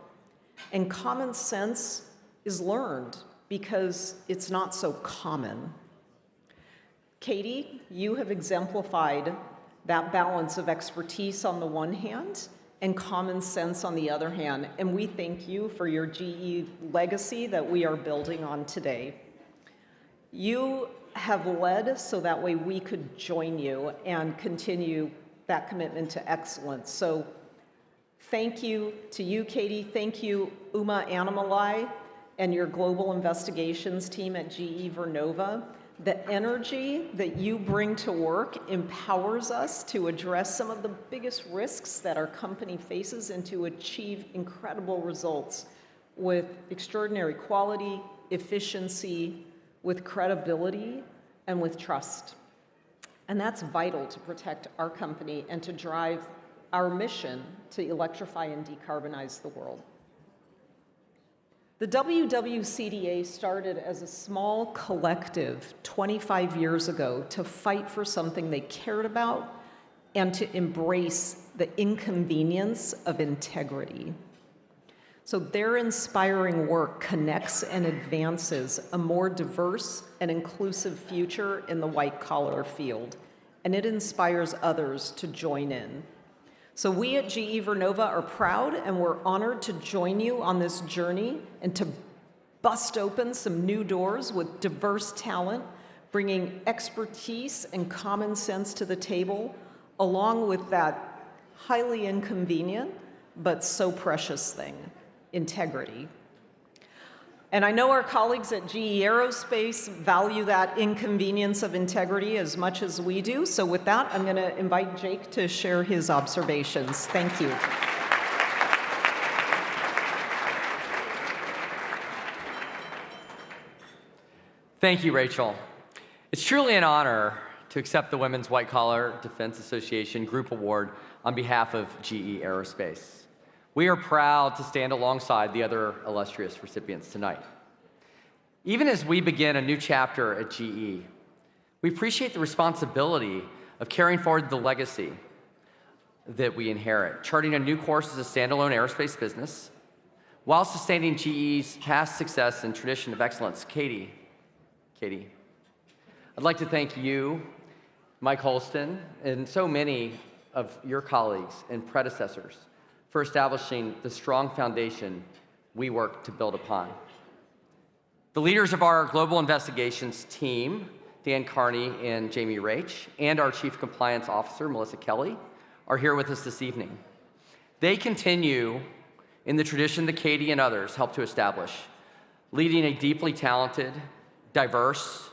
and common sense is learned because it's not so common. Katie, you have exemplified that balance of expertise on the one hand and common sense on the other hand, and we thank you for your GE legacy that we are building on today. You have led so that way we could join you and continue that commitment to excellence. So thank you to you, Katie. Thank you, Uma Animalai, and your global investigations team at GE Vernova. The energy that you bring to work empowers us to address some of the biggest risks that our company faces and to achieve incredible results with extraordinary quality, efficiency, with credibility, and with trust. And that's vital to protect our company and to drive our mission to electrify and decarbonize the world. The WWCDA started as a small collective 25 years ago to fight for something they cared about and to embrace the inconvenience of integrity. So their inspiring work connects and advances a more diverse and inclusive future in the white-collar field, and it inspires others to join in. So we at GE Vernova are proud and we're honored to join you on this journey and to bust open some new doors with diverse talent, bringing expertise and common sense to the table, along with that highly inconvenient but so precious thing, integrity. And I know our colleagues at GE Aerospace value that inconvenience of integrity as much as we do. So with that, I'm going to invite Jake to share his observations. Thank you. Thank you, Rachel. It's truly an honor to accept the Women's White Collar Defense Association Group Award on behalf of GE Aerospace. We are proud to stand alongside the other illustrious recipients tonight. Even as we begin a new chapter at GE, we appreciate the responsibility of carrying forward the legacy that we inherit, charting a new course as a standalone aerospace business, while sustaining GE's past success and tradition of excellence. Katie, I'd like to thank you, Mike Holston, and so many of your colleagues and predecessors for establishing the strong foundation we work to build upon. The leaders of our global investigations team, Dan Carney and Jamie Rach, and our Chief Compliance Officer, Melissa Kelly, are here with us this evening. They continue in the tradition that Katie and others helped to establish, leading a deeply talented, diverse,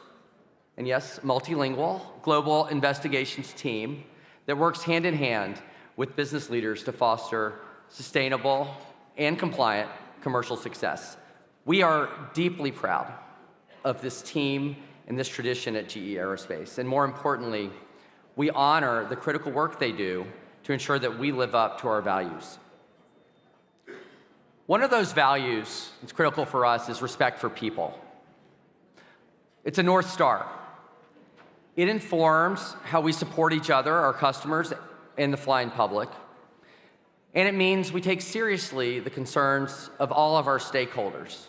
and yes, multilingual global investigations team that works hand in hand with business leaders to foster sustainable and compliant commercial success. We are deeply proud of this team and this tradition at GE Aerospace, and more importantly, we honor the critical work they do to ensure that we live up to our values. One of those values that's critical for us is respect for people. It's a North Star. It informs how we support each other, our customers, and the flying public. And it means we take seriously the concerns of all of our stakeholders,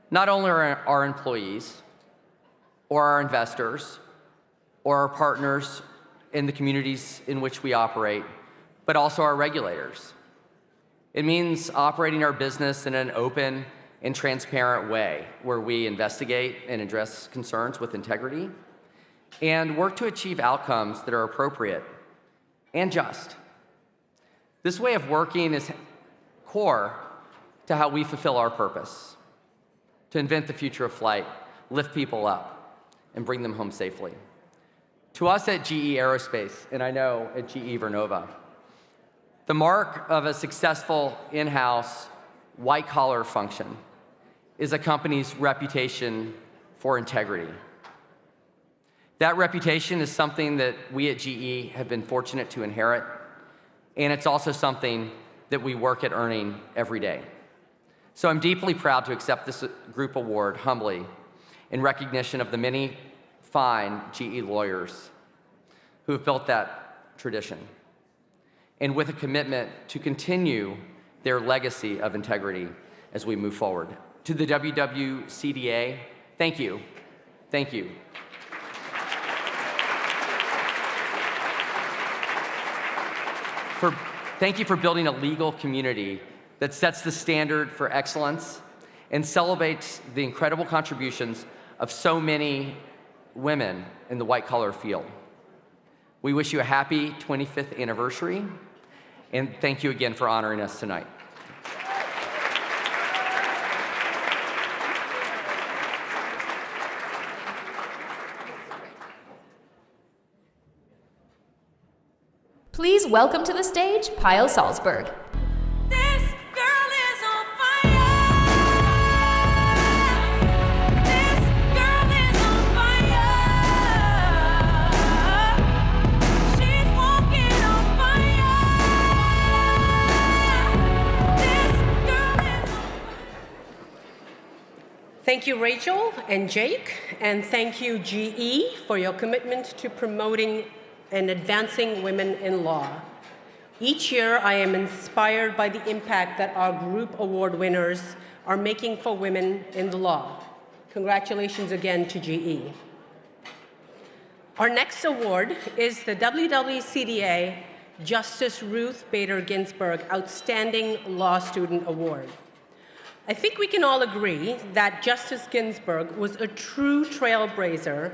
not only our employees, or our investors, or our partners in the communities in which we operate, but also our regulators. It means operating our business in an open and transparent way where we investigate and address concerns with integrity and work to achieve outcomes that are appropriate and just. This way of working is core to how we fulfill our purpose, to invent the future of flight, lift people up, and bring them home safely. To us at GE Aerospace, and I know at GE Vernova, the mark of a successful in-house white-collar function is a company's reputation for integrity. That reputation is something that we at GE have been fortunate to inherit, and it's also something that we work at earning every day. So I'm deeply proud to accept this group award humbly in recognition of the many fine GE lawyers who have built that tradition, and with a commitment to continue their legacy of integrity as we move forward. To the WWCDA, thank you. Thank you. Thank you for building a legal community that sets the standard for excellence and celebrates the incredible contributions of so many women in the white-collar field. We wish you a happy 25th anniversary, and thank you again for honoring us tonight. Please welcome to the stage, Pyle Salzberg. Thank you, Rachel and Jake, and thank you, GE, for your commitment to promoting and advancing women in law. Each year, I am inspired by the impact that our group award winners are making for women in the law. Congratulations again to GE. Our next award is the WWCDA Justice Ruth Bader Ginsburg Outstanding Law Student Award. I think we can all agree that Justice Ginsburg was a true trailblazer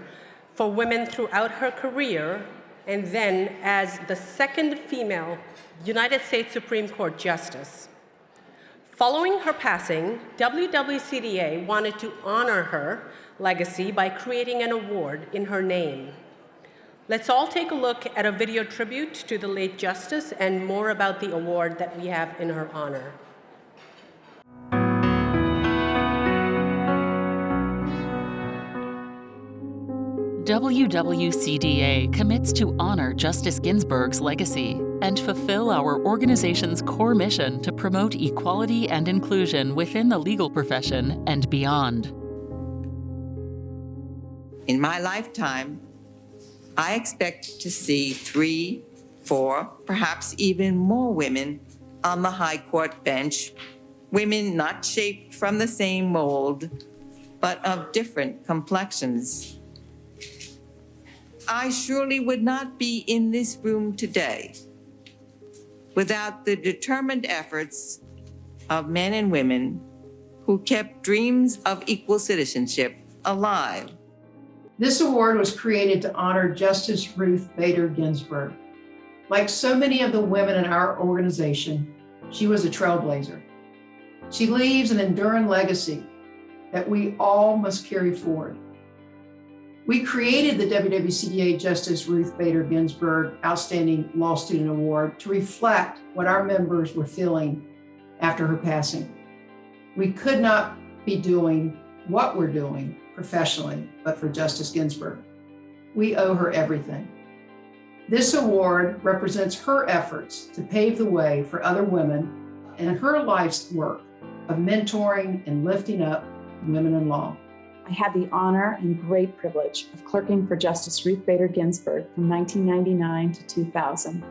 for women throughout her career, and then as the second female United States Supreme Court Justice. Following her passing, WWCDA wanted to honor her legacy by creating an award in her name. Let's all take a look at a video tribute to the late Justice and more about the award that we have in her honor. WWCDA commits to honor Justice Ginsburg's legacy and fulfill our organization's core mission to promote equality and inclusion within the legal profession and beyond. In my lifetime, I expect to see 3, 4, perhaps even more women on the High Court bench, women not shaped from the same mold, but of different complexions. I surely would not be in this room today without the determined efforts of men and women who kept dreams of equal citizenship alive. This award was created to honor Justice Ruth Bader Ginsburg. Like so many of the women in our organization, she was a trailblazer. She leaves an enduring legacy that we all must carry forward. We created the WWCDA Justice Ruth Bader Ginsburg Outstanding Law Student Award to reflect what our members were feeling after her passing. We could not be doing what we're doing professionally, but for Justice Ginsburg. We owe her everything. This award represents her efforts to pave the way for other women and her life's work of mentoring and lifting up women in law. I had the honor and great privilege of clerking for Justice Ruth Bader Ginsburg from 1999 to 2000.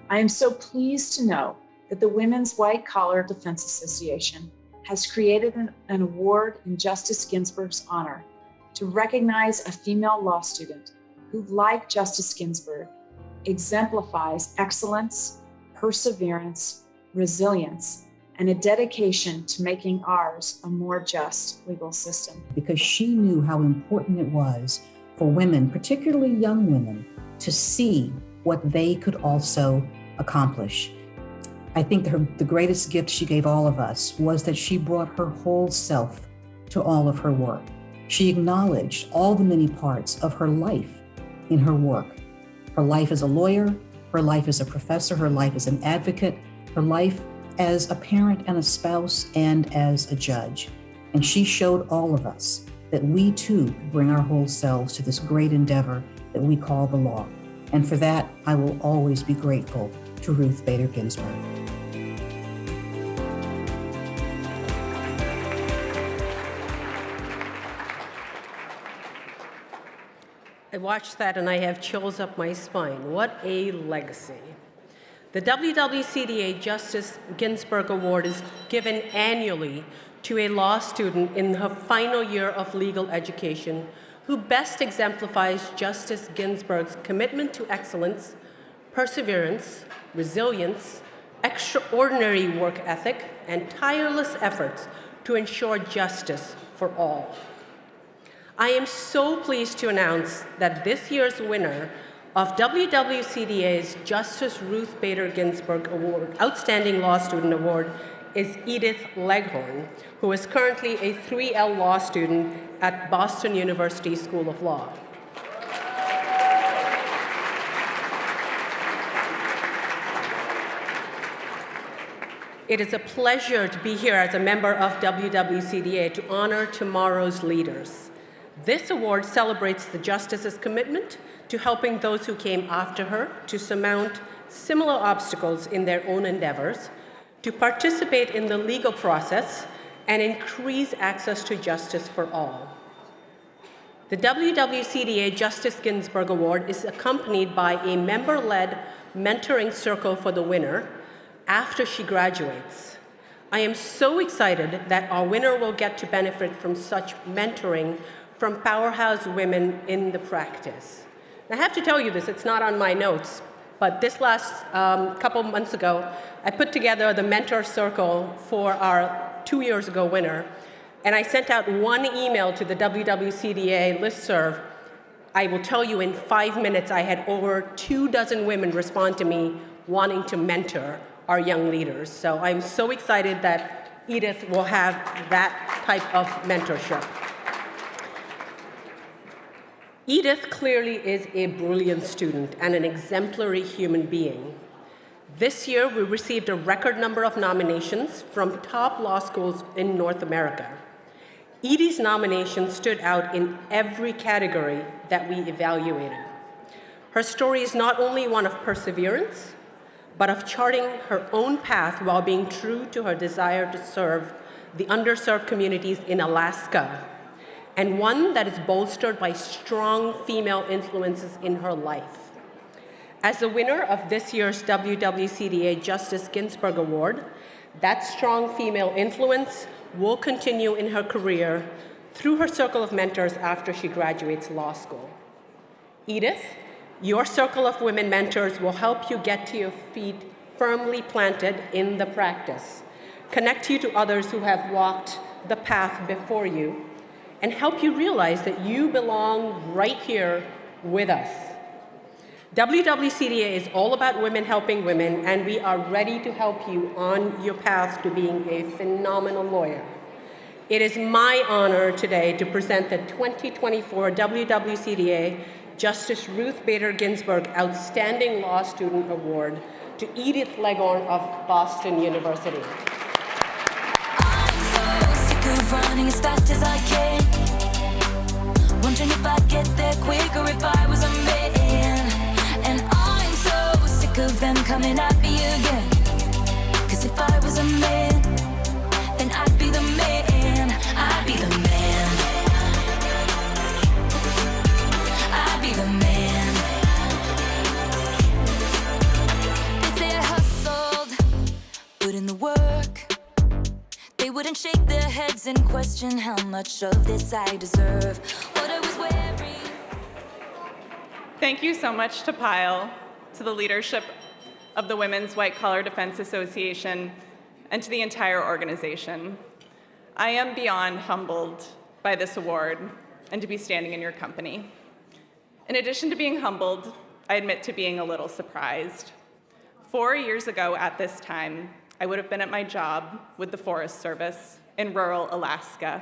I am so pleased to know that the Women's White Collar Defense Association has created an award in Justice Ginsburg's honor to recognize a female law student who, like Justice Ginsburg, exemplifies excellence, perseverance, resilience, and a dedication to making ours a more just legal system. Because she knew how important it was for women, particularly young women, to see what they could also accomplish. I think the greatest gift she gave all of us was that she brought her whole self to all of her work. She acknowledged all the many parts of her life in her work. Her life as a lawyer, her life as a professor, her life as an advocate, her life as a parent and a spouse and as a judge. And she showed all of us that we too could bring our whole selves to this great endeavor that we call the law. And for that, I will always be grateful to Ruth Bader Ginsburg. I watched that and I have chills up my spine. What a legacy. The WWCDA Justice Ginsburg Award is given annually to a law student in her final year of legal education who best exemplifies Justice Ginsburg's commitment to excellence, perseverance, resilience, extraordinary work ethic, and tireless efforts to ensure justice for all. I am so pleased to announce that this year's winner of WWCDA's Justice Ruth Bader Ginsburg Award, Outstanding Law Student Award, is Edith Leghorn, who is currently a 3L law student at Boston University School of Law. It is a pleasure to be here as a member of WWCDA to honor tomorrow's leaders. This award celebrates the Justice's commitment to helping those who came after her to surmount similar obstacles in their own endeavors, to participate in the legal process, and increase access to justice for all. The WWCDA Justice Ginsburg Award is accompanied by a member-led mentoring circle for the winner after she graduates. I am so excited that our winner will get to benefit from such mentoring from powerhouse women in the practice. I have to tell you this, it's not on my notes, but this last couple months ago, I put together the mentor circle for our 2 years ago winner, and I sent out one email to the WWCDA listserv. I will tell you in 5 minutes, I had over 24 women respond to me wanting to mentor our young leaders. So I'm so excited that Edith will have that type of mentorship. Edith clearly is a brilliant student and an exemplary human being. This year, we received a record number of nominations from top law schools in North America. Edie's nomination stood out in every category that we evaluated. Her story is not only one of perseverance, but of charting her own path while being true to her desire to serve the underserved communities in Alaska, and one that is bolstered by strong female influences in her life. As the winner of this year's WWCDA Justice Ginsburg Award, that strong female influence will continue in her career through her circle of mentors after she graduates law school. Edith, your circle of women mentors will help you get to your feet firmly planted in the practice, connect you to others who have walked the path before you, and help you realize that you belong right here with us. WWCDA is all about women helping women, and we are ready to help you on your path to being a phenomenal lawyer. It is my honor today to present the 2024 WWCDA Justice Ruth Bader Ginsburg Outstanding Law Student Award to Edith Leghorn of Boston University. I'm so sick of running as fast as I can, wondering if I'd get there quicker if I was a man. And I'm so sick of them coming at me again, 'cause if I was a man, then I'd be the man, I'd be the man, I'd be the man. They say I hustled, put in the work. They wouldn't shake their heads and question how much of this I deserve. What I was wearing. Thank you so much to PILE, to the leadership of the Women's White Collar Defense Association, and to the entire organization. I am beyond humbled by this award and to be standing in your company. In addition to being humbled, I admit to being a little surprised. 4 years ago at this time, I would have been at my job with the Forest Service in rural Alaska,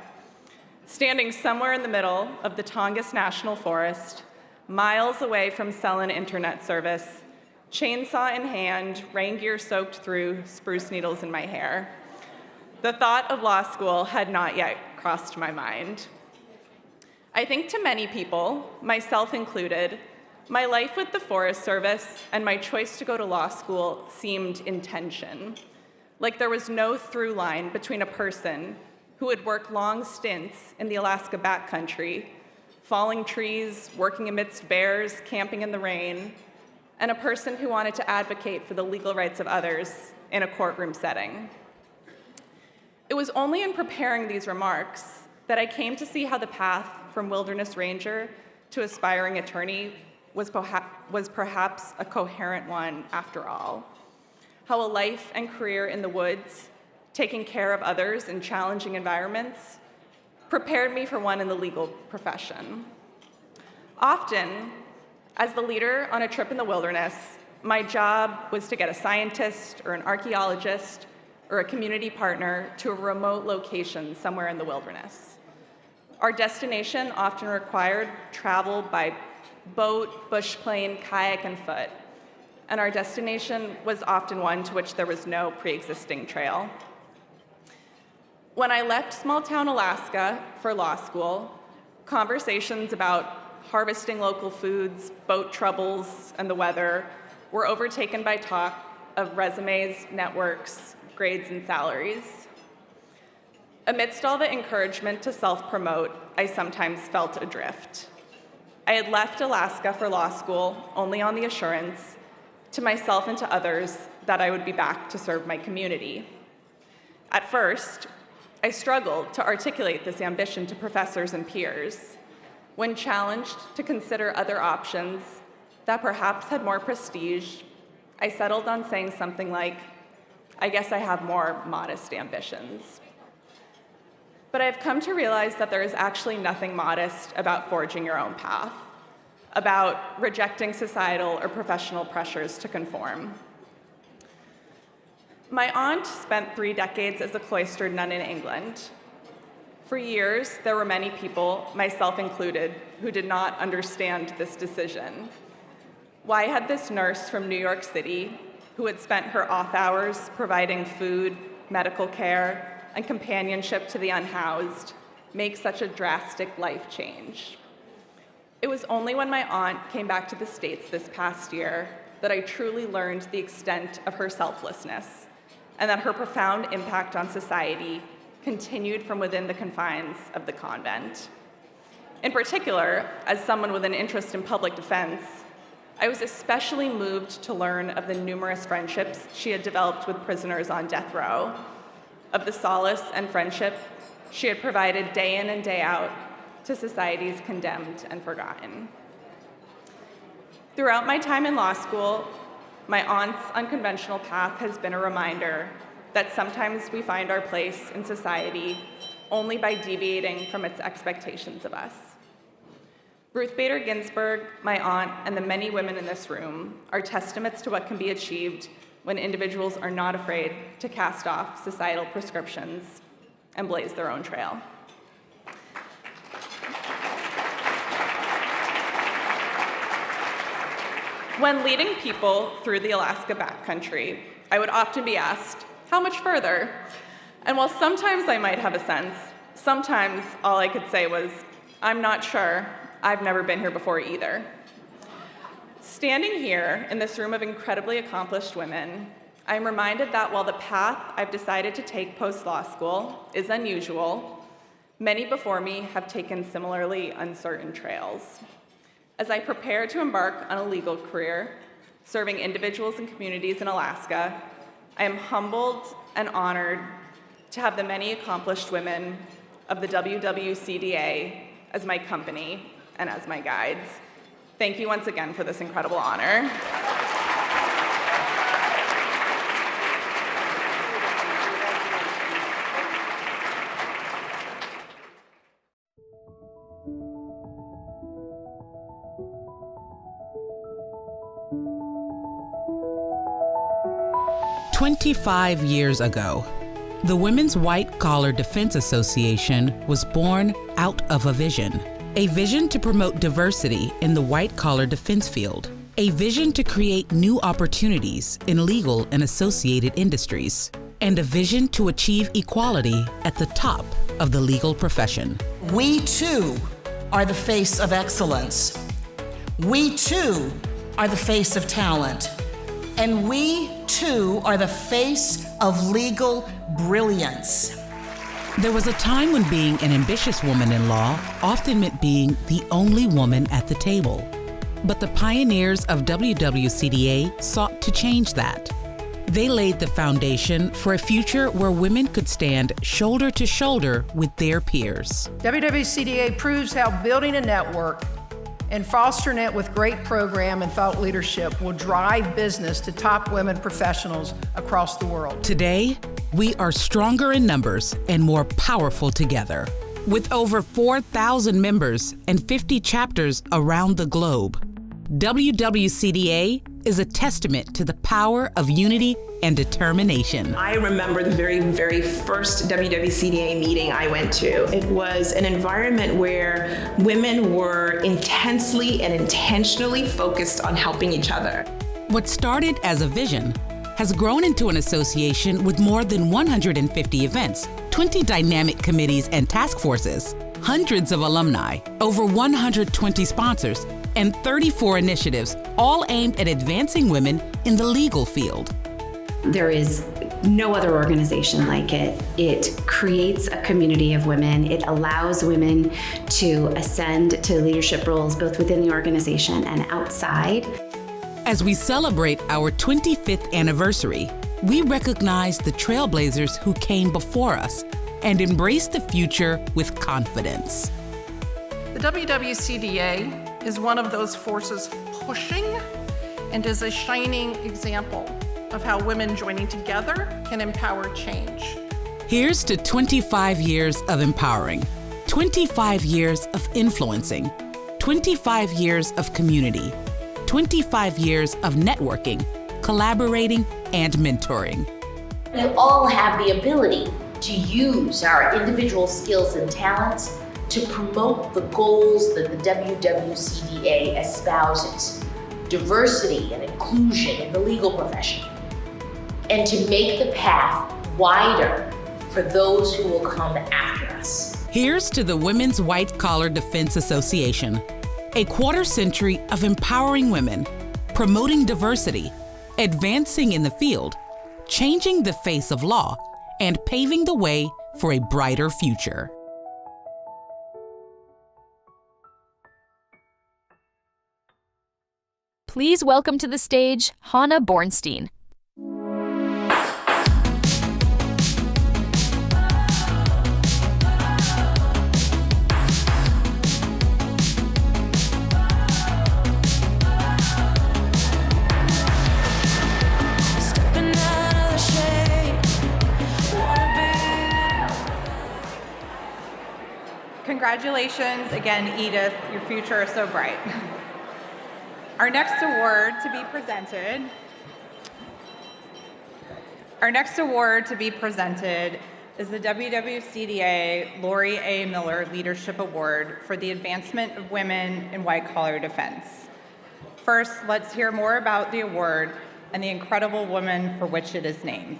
standing somewhere in the middle of the Tongass National Forest, miles away from cell and internet service, chainsaw in hand, rain gear soaked through, spruce needles in my hair. The thought of law school had not yet crossed my mind. I think to many people, myself included, my life with the Forest Service and my choice to go to law school seemed in tension, like there was no through line between a person who would work long stints in the Alaska backcountry, falling trees, working amidst bears, camping in the rain, and a person who wanted to advocate for the legal rights of others in a courtroom setting. It was only in preparing these remarks that I came to see how the path from wilderness ranger to aspiring attorney was perhaps a coherent one after all. How a life and career in the woods, taking care of others in challenging environments, prepared me for one in the legal profession. Often, as the leader on a trip in the wilderness, my job was to get a scientist or an archaeologist or a community partner to a remote location somewhere in the wilderness. Our destination often required travel by boat, bush plane, kayak, and foot, and our destination was often one to which there was no pre-existing trail. When I left small-town Alaska for law school, conversations about harvesting local foods, boat troubles, and the weather were overtaken by talk of resumes, networks, grades, and salaries. Amidst all the encouragement to self-promote, I sometimes felt adrift. I had left Alaska for law school only on the assurance, to myself and to others, that I would be back to serve my community. At first, I struggled to articulate this ambition to professors and peers. When challenged to consider other options that perhaps had more prestige, I settled on saying something like, I guess I have more modest ambitions. But I've come to realize that there is actually nothing modest about forging your own path, about rejecting societal or professional pressures to conform. My aunt spent 3 decades as a cloistered nun in England. For years, there were many people, myself included, who did not understand this decision. Why had this nurse from New York City, who had spent her off hours providing food, medical care, and companionship to the unhoused, make such a drastic life change? It was only when my aunt came back to the States this past year that I truly learned the extent of her selflessness and that her profound impact on society continued from within the confines of the convent. In particular, as someone with an interest in public defense, I was especially moved to learn of the numerous friendships she had developed with prisoners on death row, of the solace and friendship she had provided day in and day out to societies condemned and forgotten. Throughout my time in law school, my aunt's unconventional path has been a reminder that sometimes we find our place in society only by deviating from its expectations of us. Ruth Bader Ginsburg, my aunt, and the many women in this room are testaments to what can be achieved when individuals are not afraid to cast off societal prescriptions and blaze their own trail. When leading people through the Alaska backcountry, I would often be asked, how much further? And while sometimes I might have a sense, sometimes all I could say was, I'm not sure. I've never been here before either. Standing here in this room of incredibly accomplished women, I am reminded that while the path I've decided to take post-law school is unusual, many before me have taken similarly uncertain trails. As I prepare to embark on a legal career, serving individuals and communities in Alaska, I am humbled and honored to have the many accomplished women of the WWCDA as my company and as my guides. Thank you once again for this incredible honor. "25 years ago, the Women's White Collar Defense Association was born out of a vision to promote diversity in the white-collar defense field, a vision to create new opportunities in legal and associated industries, and a vision to achieve equality at the top of the legal profession. We too are the face of excellence. We too are the face of talent. And we too are the face of legal brilliance." There was a time when being an ambitious woman in law often meant being the only woman at the table. But the pioneers of WWCDA sought to change that. They laid the foundation for a future where women could stand shoulder to shoulder with their peers. WWCDA proves how building a network and fostering it with great program and thought leadership will drive business to top women professionals across the world. Today, we are stronger in numbers and more powerful together. With over 4,000 members and 50 chapters around the globe, WWCDA is a testament to the power of unity and determination. I remember the very, very first WWCDA meeting I went to. It was an environment where women were intensely and intentionally focused on helping each other. What started as a vision has grown into an association with more than 150 events, 20 dynamic committees and task forces, hundreds of alumni, over 120 sponsors, and 34 initiatives, all aimed at advancing women in the legal field. There is no other organization like it. It creates a community of women. It allows women to ascend to leadership roles both within the organization and outside. As we celebrate our 25th anniversary, we recognize the trailblazers who came before us and embrace the future with confidence. The WWCDA is one of those forces pushing and is a shining example of how women joining together can empower change. Here's to 25 years of empowering, 25 years of influencing, 25 years of community, 25 years of networking, collaborating, and mentoring. We all have the ability to use our individual skills and talents to promote the goals that the WWCDA espouses, diversity and inclusion in the legal profession, and to make the path wider for those who will come after us. Here's to the Women's White Collar Defense Association, a quarter century of empowering women, promoting diversity, advancing in the field, changing the face of law, and paving the way for a brighter future. Please welcome to the stage Hannah Bornstein. Congratulations again, Edith. Your future is so bright. Our next award to be presented is the WWCDA Lori A. Miller Leadership Award for the advancement of women in white-collar defense. First, let's hear more about the award and the incredible woman for which it is named.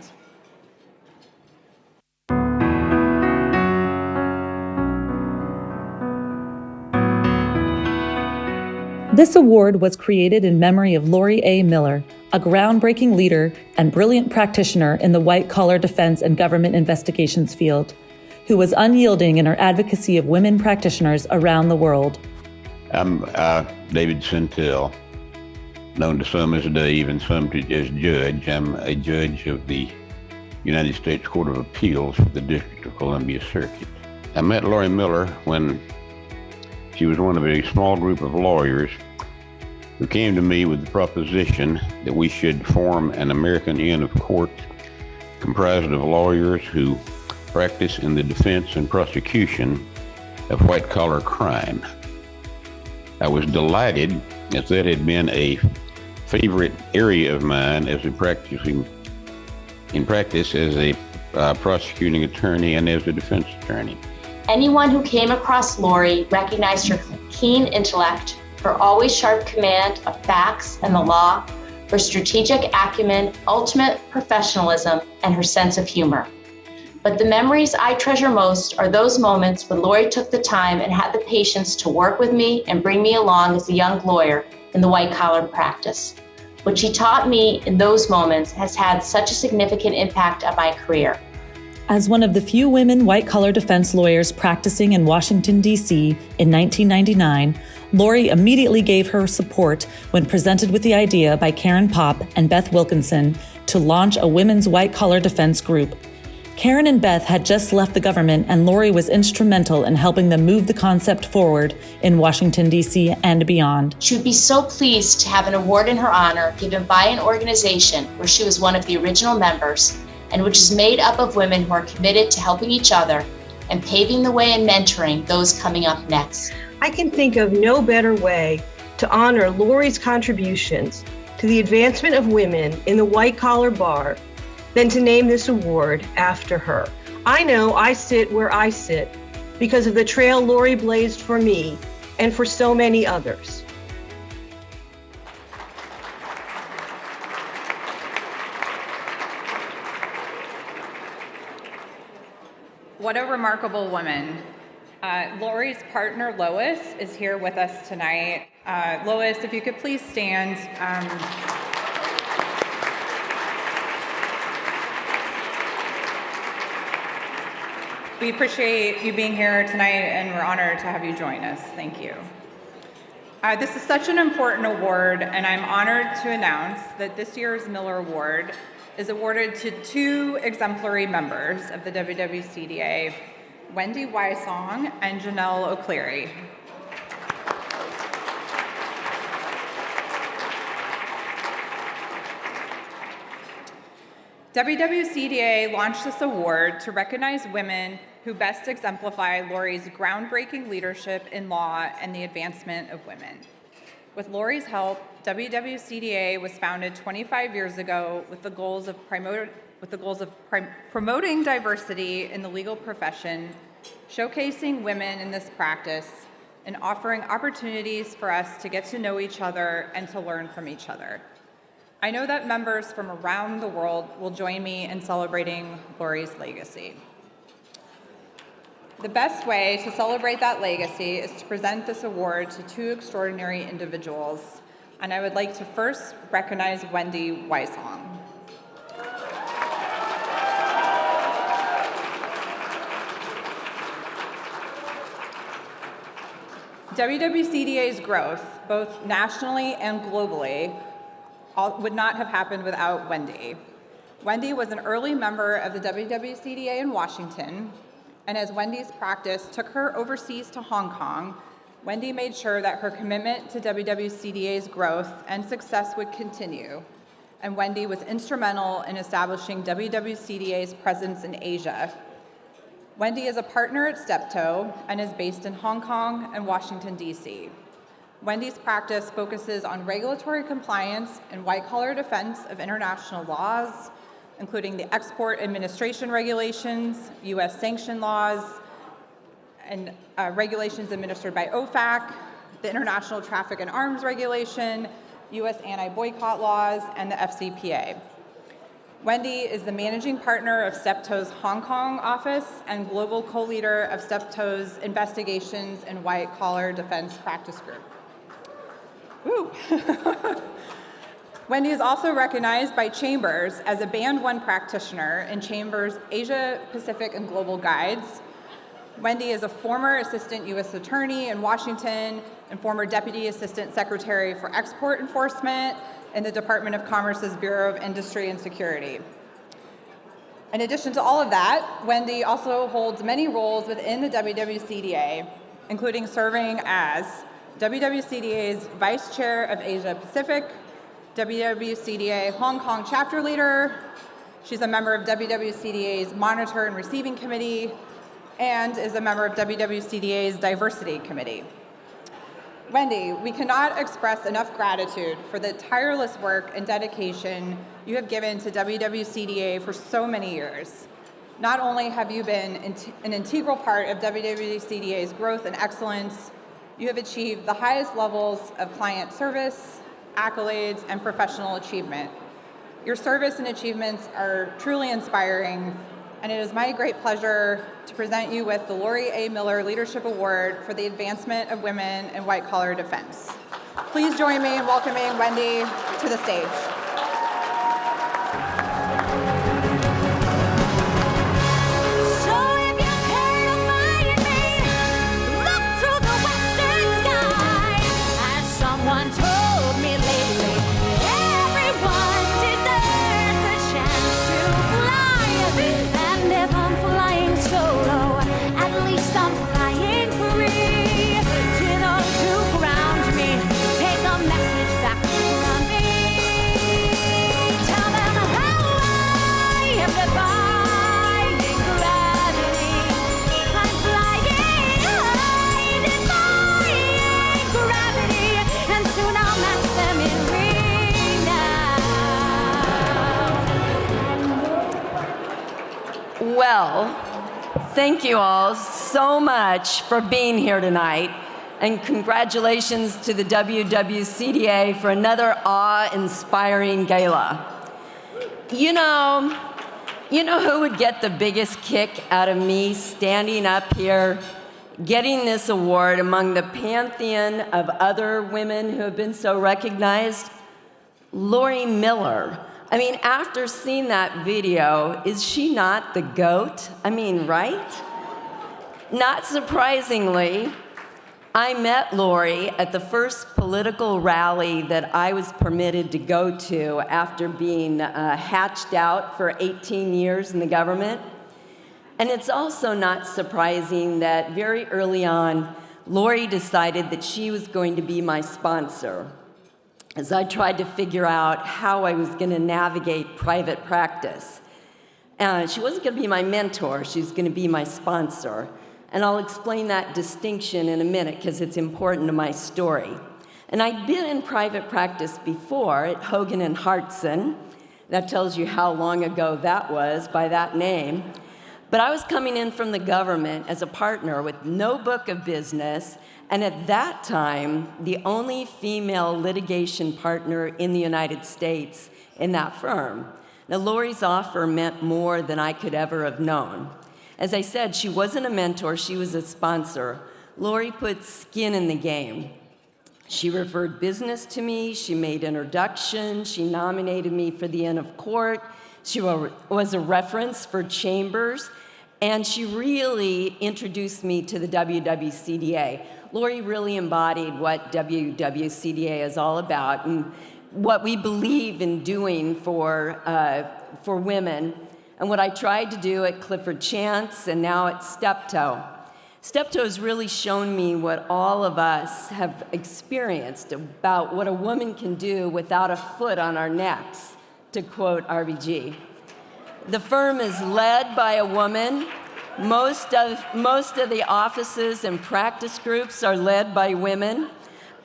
This award was created in memory of Lori A. Miller, a groundbreaking leader and brilliant practitioner in the white-collar defense and government investigations field, who was unyielding in her advocacy of women practitioners around the world. I'm David Centel, known to some as Dave and some as Judge. I'm a judge of the United States Court of Appeals for the District of Columbia Circuit. I met Lori Miller when she was one of a small group of lawyers who came to me with the proposition that we should form an American Inn of Court comprised of lawyers who practice in the defense and prosecution of white-collar crime. I was delighted, as that had been a favorite area of mine as in practice as a prosecuting attorney and as a defense attorney. Anyone who came across Lori recognized her keen intellect, her always sharp command of facts and the law, her strategic acumen, ultimate professionalism, and her sense of humor. But the memories I treasure most are those moments when Lori took the time and had the patience to work with me and bring me along as a young lawyer in the white-collar practice. What she taught me in those moments has had such a significant impact on my career. As one of the few women white-collar defense lawyers practicing in Washington, D.C. in 1999, Lori immediately gave her support when presented with the idea by Karen Popp and Beth Wilkinson to launch a women's white-collar defense group. Karen and Beth had just left the government, and Lori was instrumental in helping them move the concept forward in Washington, D.C. and beyond. She would be so pleased to have an award in her honor given by an organization where she was one of the original members, and which is made up of women who are committed to helping each other and paving the way and mentoring those coming up next. I can think of no better way to honor Lori's contributions to the advancement of women in the white-collar bar than to name this award after her. I know I sit where I sit because of the trail Lori blazed for me and for so many others. What a remarkable woman. Lori's partner, Lois, is here with us tonight. Lois, if you could please stand. We appreciate you being here tonight, and we're honored to have you join us. Thank you. This is such an important award, and I'm honored to announce that this year's Miller Award is awarded to two exemplary members of the WWCDA, Wendy Wysong and Janelle O'Cleary. WWCDA launched this award to recognize women who best exemplify Lori's groundbreaking leadership in law and the advancement of women. With Lori's help, WWCDA was founded 25 years ago with the goals of promoting diversity in the legal profession, showcasing women in this practice, and offering opportunities for us to get to know each other and to learn from each other. I know that members from around the world will join me in celebrating Lori's legacy. The best way to celebrate that legacy is to present this award to two extraordinary individuals, and I would like to first recognize Wendy Wysong. WWCDA's growth, both nationally and globally, would not have happened without Wendy. Wendy was an early member of the WWCDA in Washington, and as Wendy's practice took her overseas to Hong Kong, Wendy made sure that her commitment to WWCDA's growth and success would continue, and Wendy was instrumental in establishing WWCDA's presence in Asia. Wendy is a partner at Steptoe and is based in Hong Kong and Washington, D.C. Wendy's practice focuses on regulatory compliance and white-collar defense of international laws, including the export administration regulations, U.S. sanction laws, and regulations administered by OFAC, the International Traffic in Arms Regulation, U.S. anti-boycott laws, and the FCPA. Wendy is the managing partner of Steptoe's Hong Kong office and global co-leader of Steptoe's Investigations and White Collar Defense Practice Group. Woo! Wendy is also recognized by Chambers as a Band 1 practitioner in Chambers' Asia, Pacific, and Global Guides. Wendy is a former Assistant U.S. Attorney in Washington and former Deputy Assistant Secretary for Export Enforcement in the Department of Commerce's Bureau of Industry and Security. In addition to all of that, Wendy also holds many roles within the WWCDA, including serving as WWCDA's Vice Chair of Asia Pacific, WWCDA Hong Kong Chapter Leader. She's a member of WWCDA's Monitor and Receiving Committee, and is a member of WWCDA's Diversity Committee. Wendy, we cannot express enough gratitude for the tireless work and dedication you have given to WWCDA for so many years. Not only have you been an integral part of WWCDA's growth and excellence, you have achieved the highest levels of client service, accolades, and professional achievement. Your service and achievements are truly inspiring, and it is my great pleasure to present you with the Lori A. Miller Leadership Award for the advancement of women in white-collar defense. Please join me in welcoming Wendy to the stage. Well, thank you all so much for being here tonight, and congratulations to the WWCDA for another awe-inspiring gala. You know who would get the biggest kick out of me standing up here, getting this award among the pantheon of other women who have been so recognized? Lori Miller. I mean, after seeing that video, is she not the GOAT? I mean, right? Not surprisingly, I met Lori at the first political rally that I was permitted to go to after being hatched out for 18 years in the government. And it's also not surprising that very early on, Lori decided that she was going to be my sponsor, as I tried to figure out how I was going to navigate private practice. She wasn't going to be my mentor, she was going to be my sponsor. And I'll explain that distinction in a minute because it's important to my story. And I'd been in private practice before at Hogan and Hartson. That tells you how long ago that was by that name. But I was coming in from the government as a partner with no book of business, and at that time, the only female litigation partner in the United States in that firm. Now, Lori's offer meant more than I could ever have known. As I said, she wasn't a mentor, she was a sponsor. Lori put skin in the game. She referred business to me, she made introductions, she nominated me for the Inn of Court, she was a reference for Chambers, and she really introduced me to the WWCDA. Lori really embodied what WWCDA is all about and what we believe in doing for women, and what I tried to do at Clifford Chance and now at Steptoe. Steptoe has really shown me what all of us have experienced about what a woman can do without a foot on our necks, to quote RBG. The firm is led by a woman. Most of the offices and practice groups are led by women.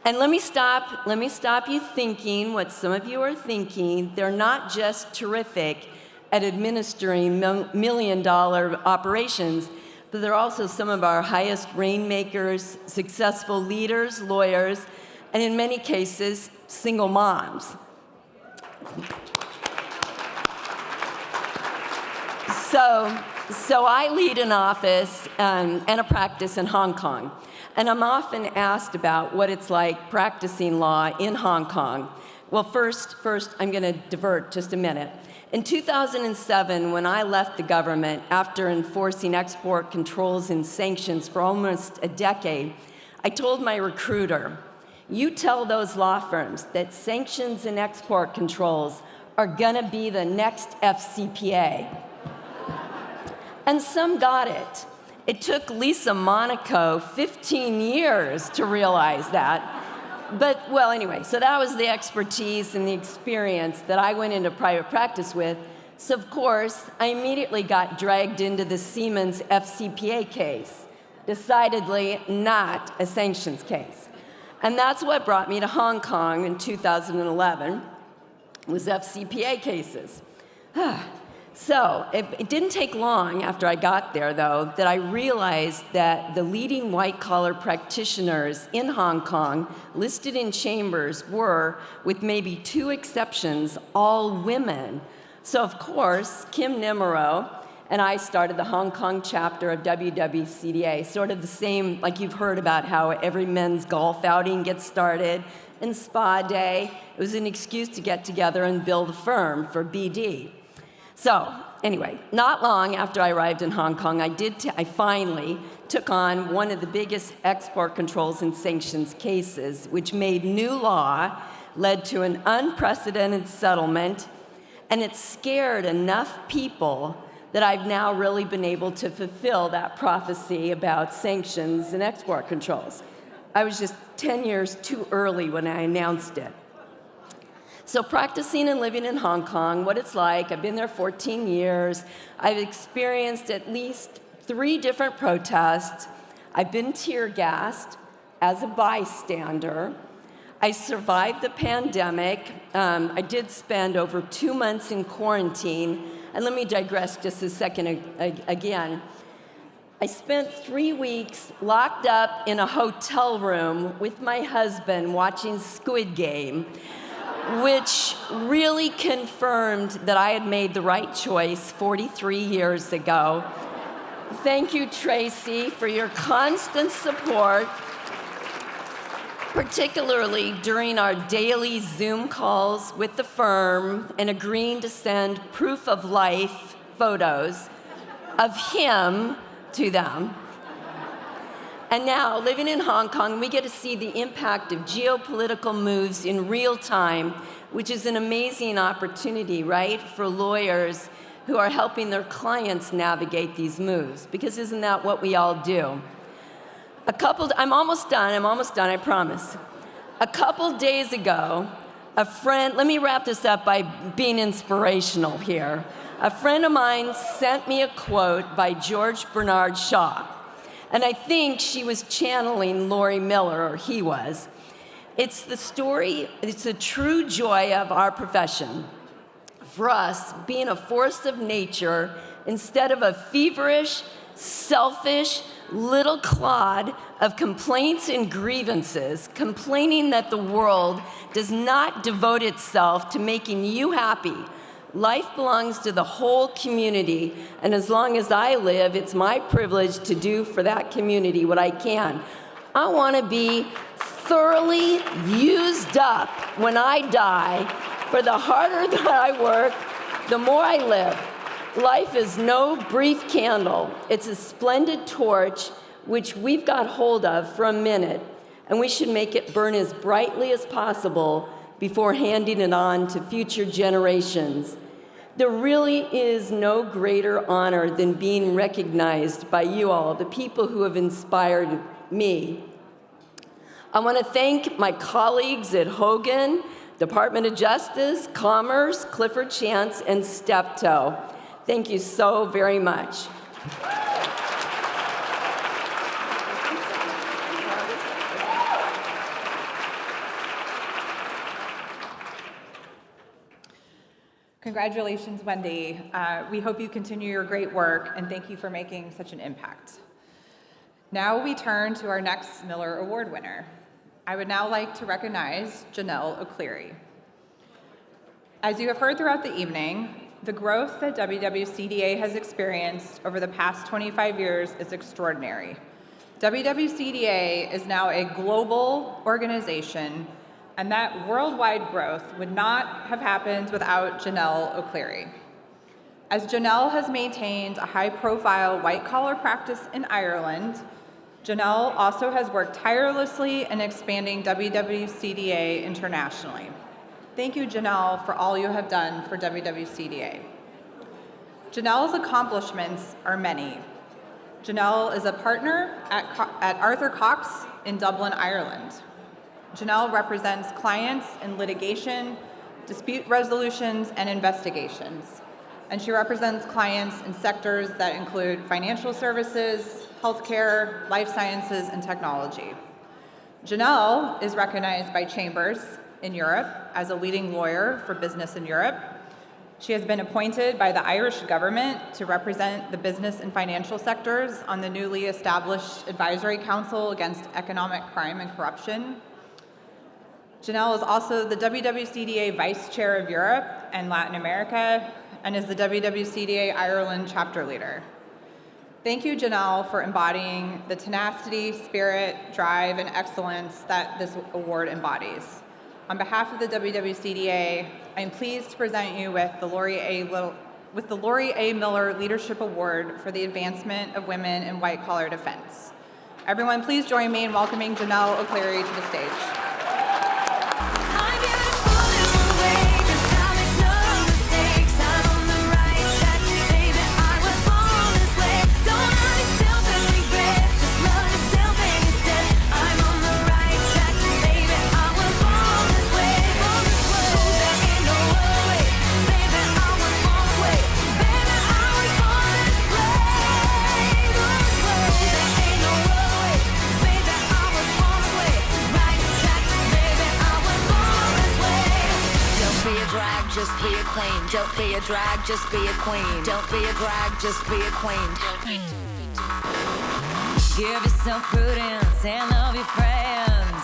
And let me stop you thinking what some of you are thinking. They're not just terrific, at administering million-dollar operations, but they're also some of our highest rainmakers, successful leaders, lawyers, and in many cases, single moms. So I lead an office and a practice in Hong Kong. And I'm often asked about what it's like practicing law in Hong Kong. Well, first, I'm going to divert just a minute. In 2007, when I left the government after enforcing export controls and sanctions for almost a decade, I told my recruiter, you tell those law firms that sanctions and export controls are going to be the next FCPA. And some got it. It took Lisa Monaco 15 years to realize that. But, well, anyway, so that was the expertise and the experience that I went into private practice with. So, of course, I immediately got dragged into the Siemens FCPA case. Decidedly not a sanctions case. And that's what brought me to Hong Kong in 2011, was FCPA cases. So it didn't take long after I got there, though, that I realized that the leading white-collar practitioners in Hong Kong listed in chambers were, with maybe 2 exceptions, all women. So, of course, Kim Nimero and I started the Hong Kong chapter of WWCDA, sort of the same, like you've heard about how every men's golf outing gets started, and Spa Day. It was an excuse to get together and build a firm for BD. So, anyway, not long after I arrived in Hong Kong, I finally took on one of the biggest export controls and sanctions cases, which made new law, led to an unprecedented settlement, and it scared enough people that I've now really been able to fulfill that prophecy about sanctions and export controls. I was just 10 years too early when I announced it. So practicing and living in Hong Kong, what it's like, I've been there 14 years. I've experienced at least 3 different protests. I've been tear gassed as a bystander. I survived the pandemic. I did spend over 2 months in quarantine. And let me digress just a second again. I spent 3 weeks locked up in a hotel room with my husband watching Squid Game, which really confirmed that I had made the right choice 43 years ago. Thank you, Tracy, for your constant support, particularly during our daily Zoom calls with the firm and agreeing to send proof of life photos of him to them. And now, living in Hong Kong, we get to see the impact of geopolitical moves in real time, which is an amazing opportunity, right, for lawyers who are helping their clients navigate these moves, because isn't that what we all do? I'm almost done, I promise. A couple days ago, a friend, let me wrap this up by being inspirational here. A friend of mine sent me a quote by George Bernard Shaw. And I think she was channeling Lori Miller, or he was. It's the story, it's the true joy of our profession. For us, being a force of nature instead of a feverish, selfish, little clod of complaints and grievances, complaining that the world does not devote itself to making you happy. Life belongs to the whole community, and as long as I live, it's my privilege to do for that community what I can. I want to be thoroughly used up when I die, for the harder that I work, the more I live. Life is no brief candle. It's a splendid torch, which we've got hold of for a minute, and we should make it burn as brightly as possible before handing it on to future generations. There really is no greater honor than being recognized by you all, the people who have inspired me. I want to thank my colleagues at Hogan, Department of Justice, Commerce, Clifford Chance, and Steptoe. Thank you so very much. Congratulations, Wendy. We hope you continue your great work, and thank you for making such an impact. Now we turn to our next Miller Award winner. I would now like to recognize Janelle O'Cleary. As you have heard throughout the evening, the growth that WWCDA has experienced over the past 25 years is extraordinary. WWCDA is now a global organization, and that worldwide growth would not have happened without Janelle O'Cleary. As Janelle has maintained a high-profile white-collar practice in Ireland, Janelle also has worked tirelessly in expanding WWCDA internationally. Thank you, Janelle, for all you have done for WWCDA. Janelle's accomplishments are many. Janelle is a partner at Arthur Cox in Dublin, Ireland. Janelle represents clients in litigation, dispute resolutions, and investigations. And she represents clients in sectors that include financial services, healthcare, life sciences, and technology. Janelle is recognized by Chambers in Europe as a leading lawyer for business in Europe. She has been appointed by the Irish government to represent the business and financial sectors on the newly established Advisory Council Against Economic Crime and Corruption. Janelle is also the WWCDA Vice Chair of Europe and Latin America and is the WWCDA Ireland chapter leader. Thank you, Janelle, for embodying the tenacity, spirit, drive, and excellence that this award embodies. On behalf of the WWCDA, I am pleased to present you with the Laurie A. Miller Leadership Award for the advancement of women in white-collar defense. Everyone, please join me in welcoming Janelle O'Cleary to the stage. Just be a queen. Don't be a drag, just be a queen. Don't be a drag, just be a queen. Give yourself prudence and love your friends.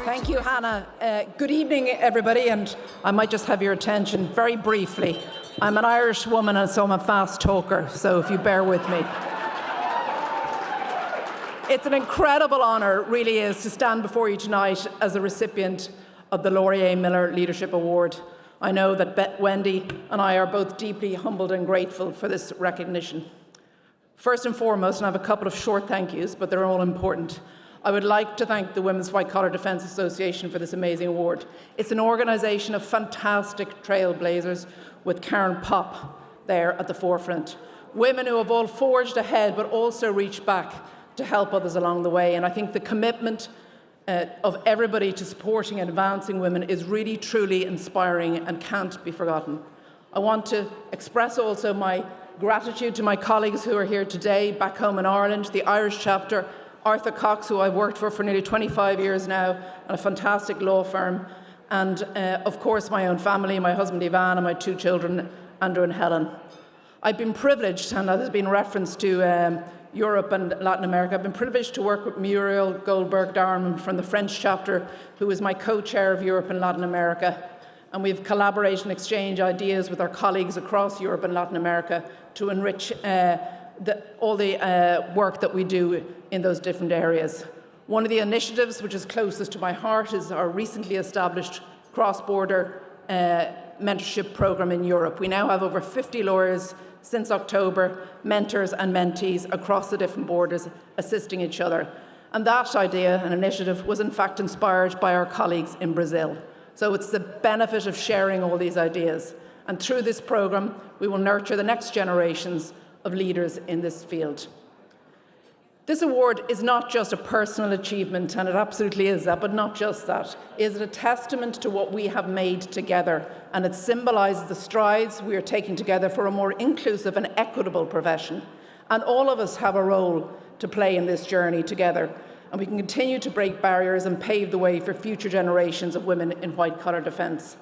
Thank you, Hannah. Good evening, everybody, and I might just have your attention very briefly. I'm an Irish woman, and so I'm a fast talker, so if you bear with me. It's an incredible honor, it really is, to stand before you tonight as a recipient of the Laurie A. Miller Leadership Award. I know that Wendy and I are both deeply humbled and grateful for this recognition. First and foremost, and I have a couple of short thank yous, but they're all important. I would like to thank the Women's White Collar Defence Association for this amazing award. It's an organisation of fantastic trailblazers with Karen Pop there at the forefront. Women who have all forged ahead but also reached back to help others along the way. And I think the commitment of everybody to supporting and advancing women is really, truly inspiring and can't be forgotten. I want to express also my gratitude to my colleagues who are here today back home in Ireland, the Irish chapter, Arthur Cox, who I've worked for nearly 25 years now, and a fantastic law firm, and of course my own family, my husband Ivan and my two children, Andrew and Helen. I've been privileged, and that has been referenced to Europe and Latin America. I've been privileged to work with Muriel Goldberg-Darman from the French chapter, who is my co-chair of Europe and Latin America. And we've collaborated and exchanged ideas with our colleagues across Europe and Latin America to enrich all the work that we do in those different areas. One of the initiatives which is closest to my heart is our recently established cross-border mentorship program in Europe. We now have over 50 lawyers since October, mentors and mentees across the different borders assisting each other. And that idea and initiative was in fact inspired by our colleagues in Brazil. So it's the benefit of sharing all these ideas. And through this program, we will nurture the next generations of leaders in this field. This award is not just a personal achievement, and it absolutely is that, but not just that. It is a testament to what we have made together, and it symbolises the strides we are taking together for a more inclusive and equitable profession. And all of us have a role to play in this journey together, and we can continue to break barriers and pave the way for future generations of women in white-collar defence.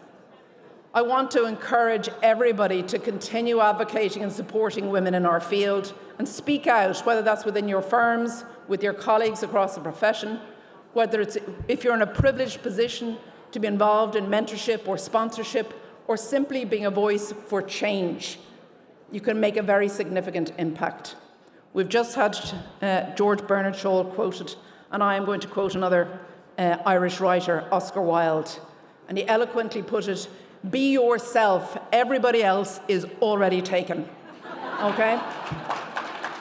I want to encourage everybody to continue advocating and supporting women in our field and speak out, whether that's within your firms, with your colleagues across the profession, whether it's if you're in a privileged position to be involved in mentorship or sponsorship, or simply being a voice for change. You can make a very significant impact. We've just had George Bernard Shaw quoted, and I am going to quote another Irish writer, Oscar Wilde, and he eloquently put it, "Be yourself, everybody else is already taken." Okay?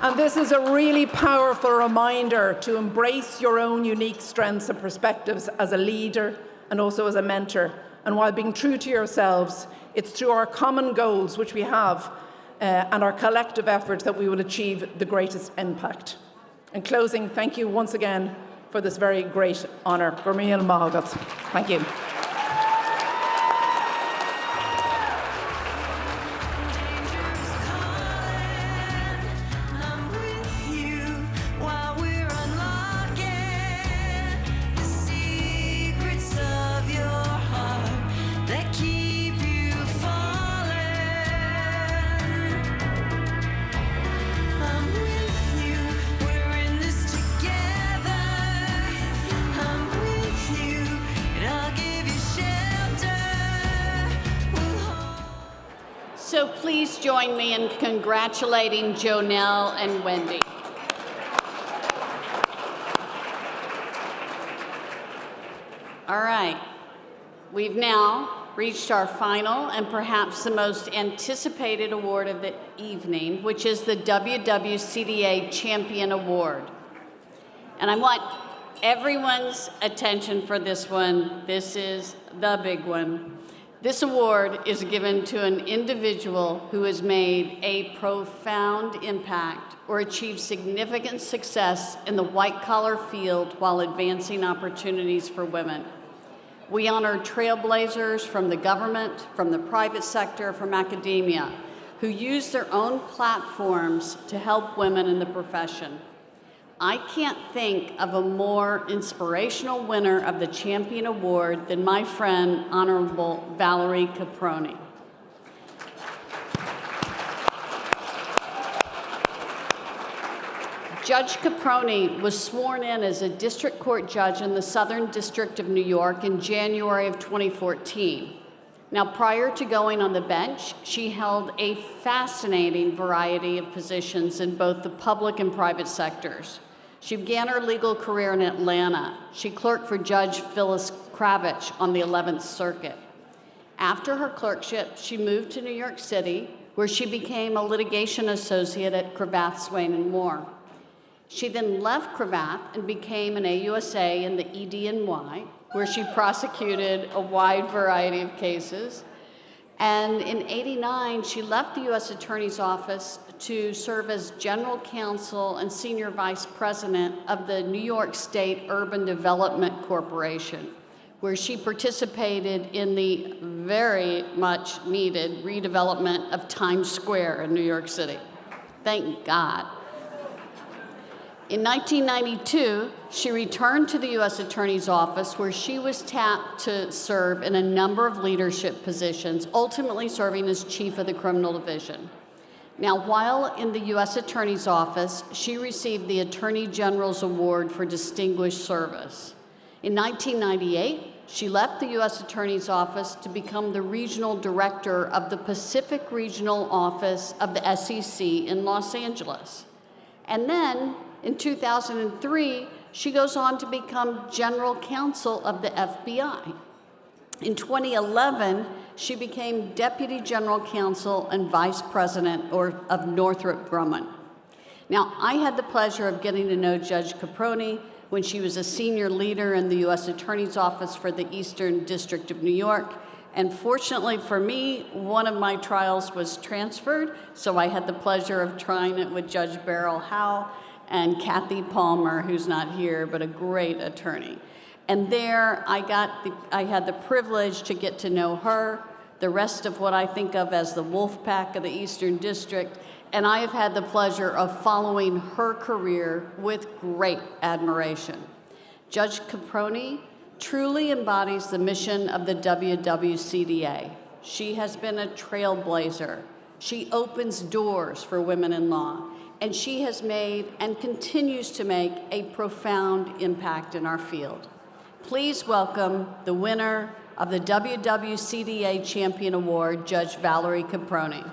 And this is a really powerful reminder to embrace your own unique strengths and perspectives as a leader and also as a mentor. And while being true to yourselves, it's through our common goals, which we have, and our collective efforts that we will achieve the greatest impact. In closing, thank you once again for this very great honour. Thank you. So please join me in congratulating Jonelle and Wendy. All right, we've now reached our final and perhaps the most anticipated award of the evening, which is the WWCDA Champion Award. And I want everyone's attention for this one. This is the big one. This award is given to an individual who has made a profound impact or achieved significant success in the white-collar field while advancing opportunities for women. We honor trailblazers from the government, from the private sector, from academia, who use their own platforms to help women in the profession. I can't think of a more inspirational winner of the Champion Award than my friend, Honorable Valerie Caproni. Judge Caproni was sworn in as a district court judge in the Southern District of New York in January of 2014. Now, prior to going on the bench, she held a fascinating variety of positions in both the public and private sectors. She began her legal career in Atlanta. She clerked for Judge Phyllis Kravich on the 11th Circuit. After her clerkship, she moved to New York City, where she became a litigation associate at Cravath, Swaine & Moore. She then left Cravath and became an AUSA in the ED&Y, where she prosecuted a wide variety of cases. And in '89, she left the U.S. Attorney's Office to serve as General Counsel and Senior Vice President of the New York State Urban Development Corporation, where she participated in the very much needed redevelopment of Times Square in New York City. Thank God. In 1992, she returned to the U.S. Attorney's Office, where she was tapped to serve in a number of leadership positions, ultimately serving as chief of the criminal division. Now, while in the U.S. Attorney's Office, she received the Attorney General's Award for Distinguished Service. In 1998, she left the U.S. Attorney's Office to become the regional director of the Pacific Regional Office of the SEC in Los Angeles. And then, in 2003, she goes on to become general counsel of the FBI. In 2011, she became deputy general counsel and vice president of Northrop Grumman. Now, I had the pleasure of getting to know Judge Caproni when she was a senior leader in the U.S. Attorney's Office for the Eastern District of New York. And fortunately for me, one of my trials was transferred, so I had the pleasure of trying it with Judge Beryl Howe and Kathy Palmer, who's not here, but a great attorney. And there, I had the privilege to get to know her, the rest of what I think of as the wolf pack of the Eastern District, and I have had the pleasure of following her career with great admiration. Judge Caproni truly embodies the mission of the WWCDA, She has been a trailblazer. She opens doors for women in law, and she has made and continues to make a profound impact in our field. Please welcome the winner of the WWCDA Champion Award, Judge Valerie Caproni.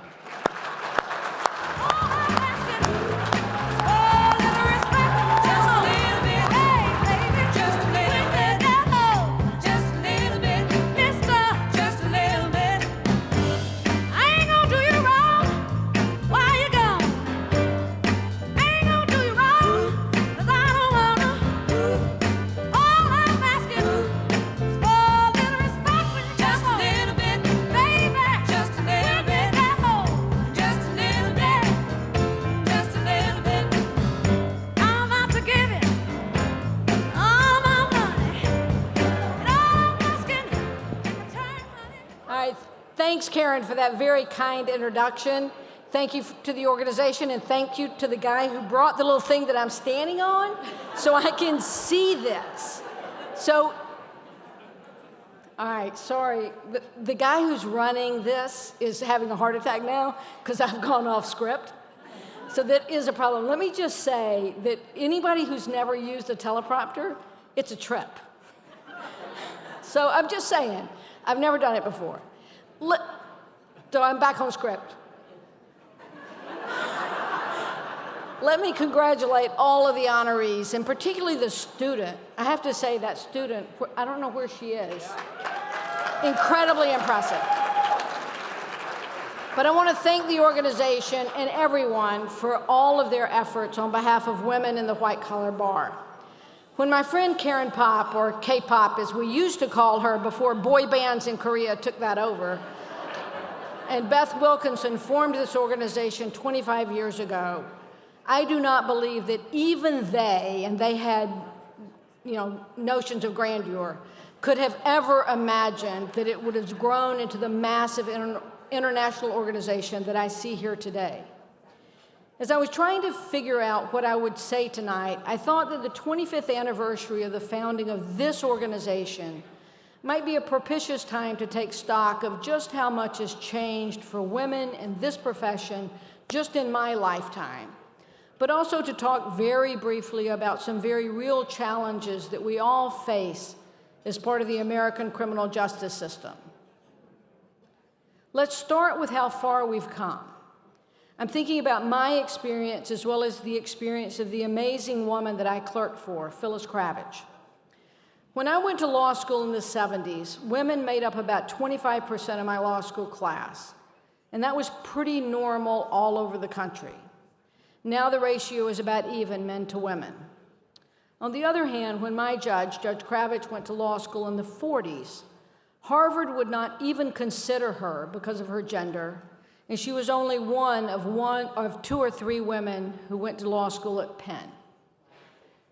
Thanks, Karen, for that very kind introduction. Thank you to the organization, and thank you to the guy who brought the little thing that I'm standing on so I can see this. So, all right, sorry. The guy who's running this is having a heart attack now because I've gone off script. So that is a problem. Let me just say that anybody who's never used a teleprompter, it's a trip. So I'm just saying, I've never done it before. So I'm back on script. Let me congratulate all of the honorees, and particularly the student. I have to say that student, I don't know where she is. Incredibly impressive. But I want to thank the organization and everyone for all of their efforts on behalf of women in the white-collar bar. When my friend Karen Pop, or K-Pop as we used to call her before boy bands in Korea took that over, and Beth Wilkinson formed this organization 25 years ago, I do not believe that even they, and they had, notions of grandeur, could have ever imagined that it would have grown into the massive international organization that I see here today. As I was trying to figure out what I would say tonight, I thought that the 25th anniversary of the founding of this organization might be a propitious time to take stock of just how much has changed for women in this profession just in my lifetime, but also to talk very briefly about some very real challenges that we all face as part of the American criminal justice system. Let's start with how far we've come. I'm thinking about my experience as well as the experience of the amazing woman that I clerked for, Phyllis Kravich. When I went to law school in the 70s, women made up about 25% of my law school class, and that was pretty normal all over the country. Now the ratio is about even, men to women. On the other hand, when my Judge Kravich, went to law school in the 40s, Harvard would not even consider her because of her gender, and she was only one of 2 or 3 women who went to law school at Penn.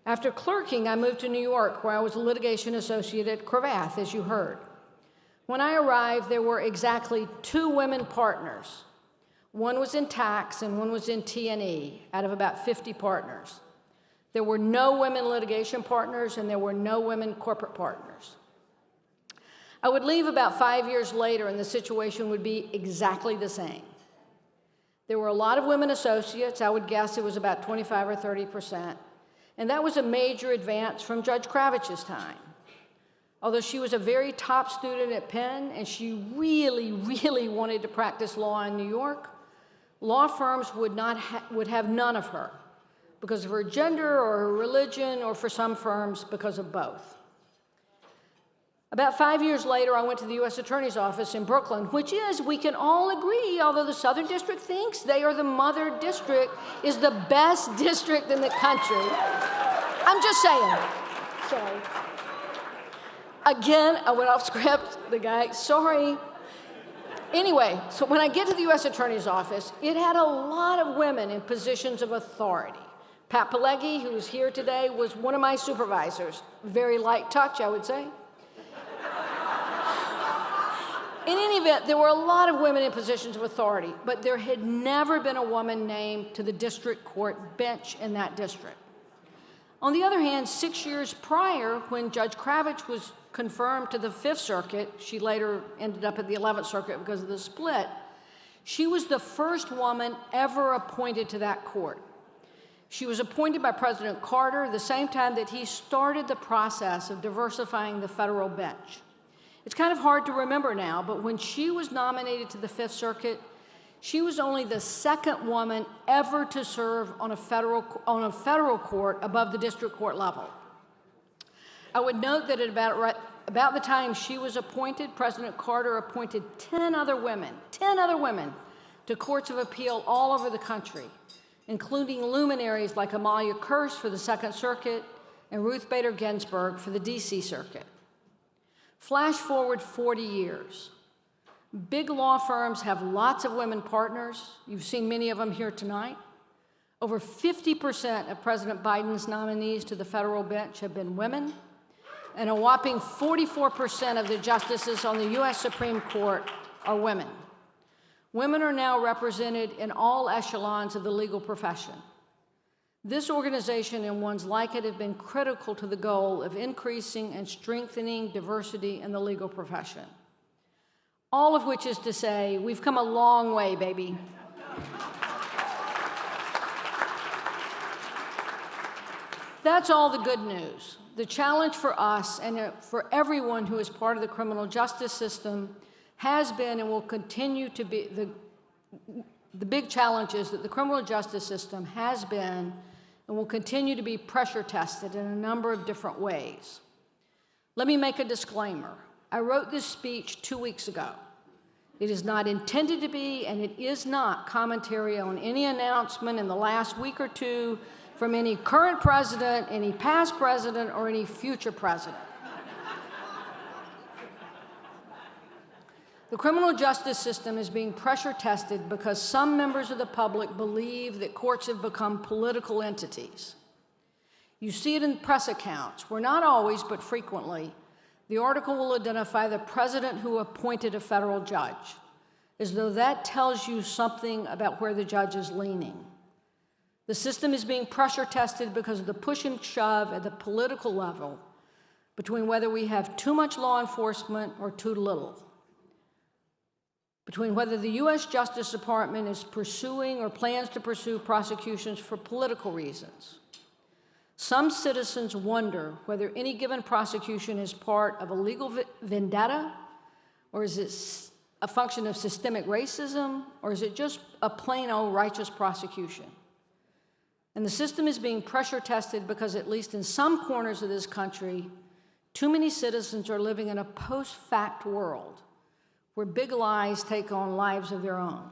After clerking, I moved to New York, where I was a litigation associate at Cravath, as you heard. When I arrived, there were exactly 2 women partners. One was in tax and one was in T&E, out of about 50 partners. There were no women litigation partners, and there were no women corporate partners. I would leave about 5 years later, and the situation would be exactly the same. There were a lot of women associates. I would guess it was about 25 or 30%. And that was a major advance from Judge Kravich's time. Although she was a very top student at Penn, and she really, really wanted to practice law in New York, law firms would have none of her because of her gender or her religion, or for some firms, because of both. About 5 years later, I went to the U.S. Attorney's Office in Brooklyn, which is, we can all agree, although the Southern District thinks they are the mother district, is the best district in the country. I'm just saying. Sorry. Again, I went off script. The guy, sorry. Anyway, so when I get to the U.S. Attorney's Office, it had a lot of women in positions of authority. Pat Pileggi, who's here today, was one of my supervisors. Very light touch, I would say. In any event, there were a lot of women in positions of authority, but there had never been a woman named to the district court bench in that district. On the other hand, 6 years prior, when Judge Kravich was confirmed to the Fifth Circuit. She later ended up at the 11th Circuit because of the split. She was the first woman ever appointed to that court. She was appointed by President Carter the same time that he started the process of diversifying the federal bench. It's kind of hard to remember now, but when she was nominated to the Fifth Circuit, she was only the second woman ever to serve on a federal court above the district court level. I would note that at about the time she was appointed, President Carter appointed 10 other women to courts of appeal all over the country, including luminaries like Amalia Kearse for the Second Circuit and Ruth Bader Ginsburg for the DC Circuit. Flash forward 40 years. Big law firms have lots of women partners. You've seen many of them here tonight. Over 50% of President Biden's nominees to the federal bench have been women, and a whopping 44% of the justices on the U.S. Supreme Court are women. Women are now represented in all echelons of the legal profession. This organization and ones like it have been critical to the goal of increasing and strengthening diversity in the legal profession. All of which is to say, we've come a long way, baby. That's all the good news. The challenge for us and for everyone who is part of the criminal justice system has been and will continue to be, the big challenge is that the criminal justice system has been and will continue to be pressure tested in a number of different ways. Let me make a disclaimer. I wrote this speech 2 weeks ago. It is not intended to be, and it is not commentary on any announcement in the last week or two from any current president, any past president, or any future president. The criminal justice system is being pressure tested because some members of the public believe that courts have become political entities. You see it in press accounts, where not always, but frequently, the article will identify the president who appointed a federal judge, as though that tells you something about where the judge is leaning. The system is being pressure tested because of the push and shove at the political level between whether we have too much law enforcement or too little, between whether the U.S. Justice Department is pursuing or plans to pursue prosecutions for political reasons. Some citizens wonder whether any given prosecution is part of a legal vendetta, or is it a function of systemic racism, or is it just a plain old righteous prosecution? And the system is being pressure tested because, at least in some corners of this country, too many citizens are living in a post-fact world where big lies take on lives of their own.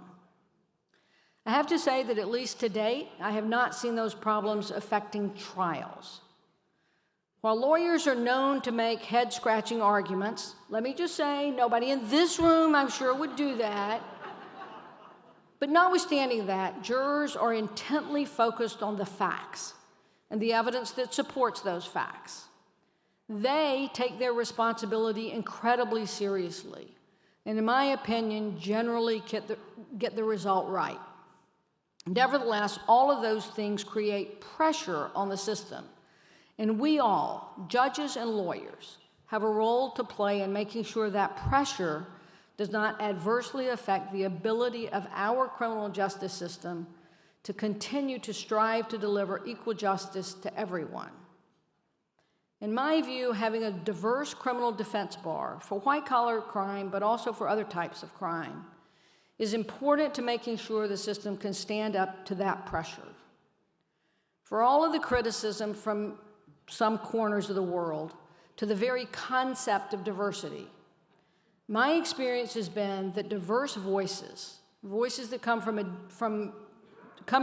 I have to say that at least to date, I have not seen those problems affecting trials. While lawyers are known to make head-scratching arguments, let me just say, nobody in this room, I'm sure, would do that. But notwithstanding that, jurors are intently focused on the facts and the evidence that supports those facts. They take their responsibility incredibly seriously, and in my opinion, generally get the result right. Nevertheless, all of those things create pressure on the system, and we all, judges and lawyers, have a role to play in making sure that pressure does not adversely affect the ability of our criminal justice system to continue to strive to deliver equal justice to everyone. In my view, having a diverse criminal defense bar for white-collar crime, but also for other types of crime, is important to making sure the system can stand up to that pressure. For all of the criticism from some corners of the world to the very concept of diversity, my experience has been that diverse voices that come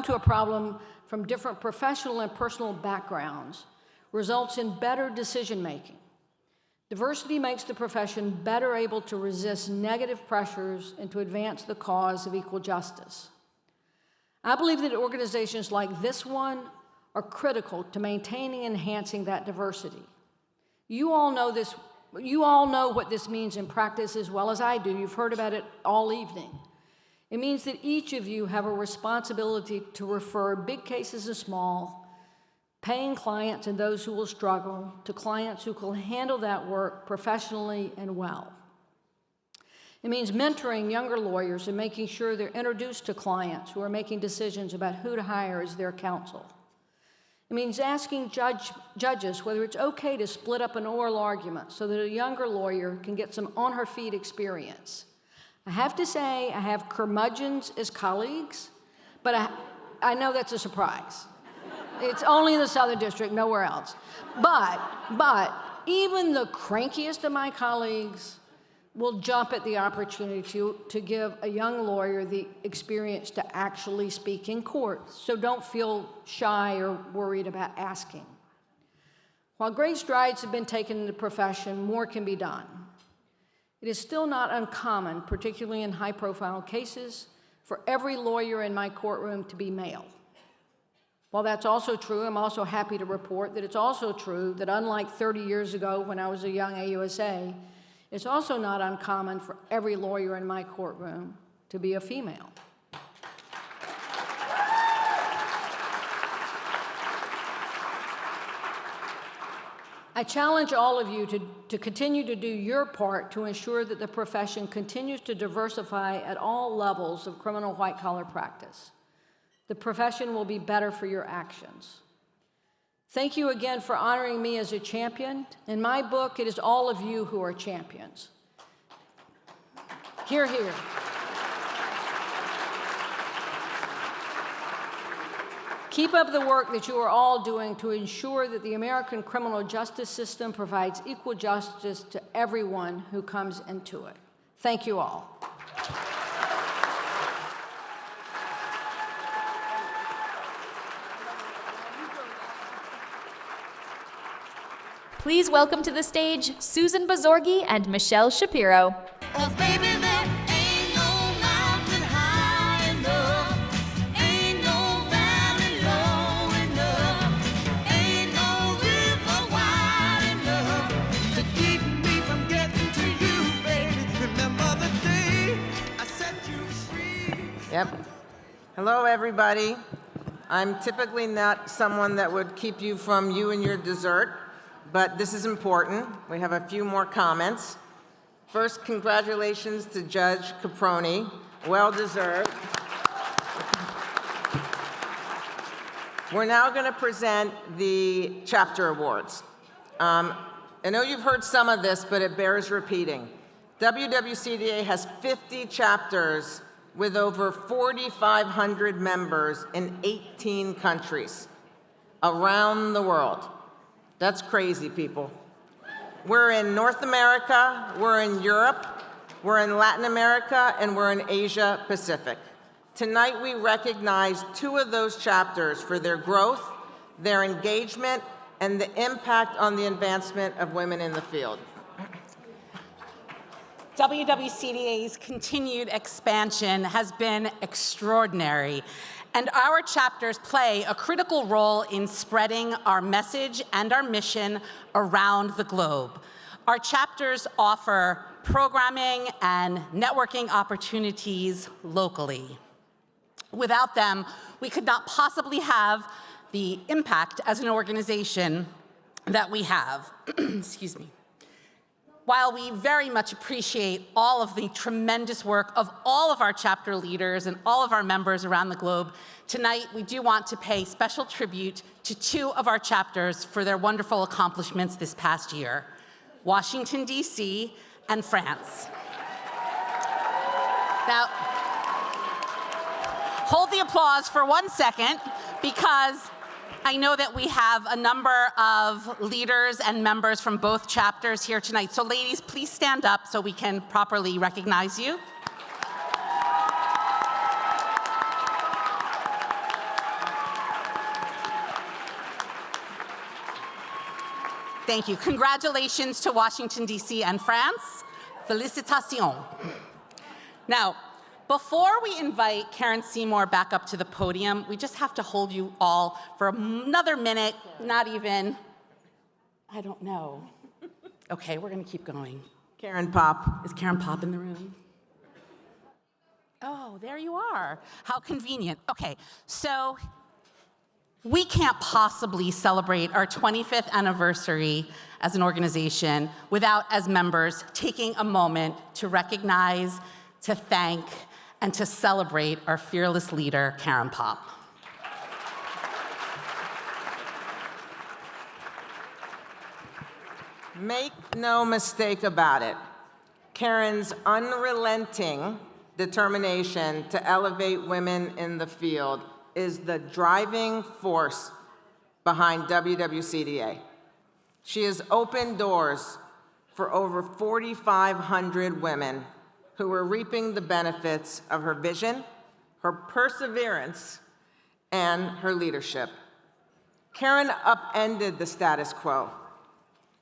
to a problem from different professional and personal backgrounds, results in better decision-making. Diversity makes the profession better able to resist negative pressures and to advance the cause of equal justice. I believe that organizations like this one are critical to maintaining and enhancing that diversity. You all know this. You all know what this means in practice as well as I do. You've heard about it all evening. It means that each of you have a responsibility to refer big cases and small paying clients and those who will struggle to clients who can handle that work professionally and well. It means mentoring younger lawyers and making sure they're introduced to clients who are making decisions about who to hire as their counsel. It means asking judges whether it's okay to split up an oral argument so that a younger lawyer can get some on-her-feet experience. I have to say I have curmudgeons as colleagues, but I know that's a surprise. It's only in the Southern District, nowhere else. But even the crankiest of my colleagues will jump at the opportunity to give a young lawyer the experience to actually speak in court. So don't feel shy or worried about asking. While great strides have been taken in the profession, more can be done. It is still not uncommon, particularly in high-profile cases, for every lawyer in my courtroom to be male. While that's also true, I'm also happy to report that it's also true that unlike 30 years ago when I was a young AUSA, it's also not uncommon for every lawyer in my courtroom to be a female. I challenge all of you to continue to do your part to ensure that the profession continues to diversify at all levels of criminal white-collar practice. The profession will be better for your actions. Thank you again for honoring me as a champion. In my book, it is all of you who are champions. Hear, hear. Keep up the work that you are all doing to ensure that the American criminal justice system provides equal justice to everyone who comes into it. Thank you all. Please welcome to the stage Susan Bazorgi and Michelle Shapiro. Yep. Hello, everybody. I'm typically not someone that would keep you from you and your dessert, but this is important. We have a few more comments. First, congratulations to Judge Caproni. Well deserved. We're now going to present the chapter awards. I know you've heard some of this, but it bears repeating. WWCDA has 50 chapters with over 4,500 members in 18 countries around the world. That's crazy, people. We're in North America, we're in Europe, we're in Latin America, and we're in Asia Pacific. Tonight, we recognize 2 of those chapters for their growth, their engagement, and the impact on the advancement of women in the field. WWCDA's continued expansion has been extraordinary, and our chapters play a critical role in spreading our message and our mission around the globe. Our chapters offer programming and networking opportunities locally. Without them, we could not possibly have the impact as an organization that we have. Excuse me. While we very much appreciate all of the tremendous work of all of our chapter leaders and all of our members around the globe, tonight we do want to pay special tribute to 2 of our chapters for their wonderful accomplishments this past year, Washington, D.C. and France. Now, hold the applause for 1 second, because I know that we have a number of leaders and members from both chapters here tonight. So ladies, please stand up so we can properly recognize you. Thank you. Congratulations to Washington, D.C. and France. Félicitations. Now, before we invite Karen Seymour back up to the podium, we just have to hold you all for another minute, not even, I don't know. Okay, we're going to keep going. Karen Pop. Is Karen Pop in the room? Oh, there you are. How convenient. Okay, so We can't possibly celebrate our 25th anniversary as an organization without, as members, taking a moment to recognize, to thank, and to celebrate our fearless leader, Karen Popp. Make no mistake about it, Karen's unrelenting determination to elevate women in the field is the driving force behind WWCDA. She has opened doors for over 4,500 women who are reaping the benefits of her vision, her perseverance, and her leadership. Karen upended the status quo.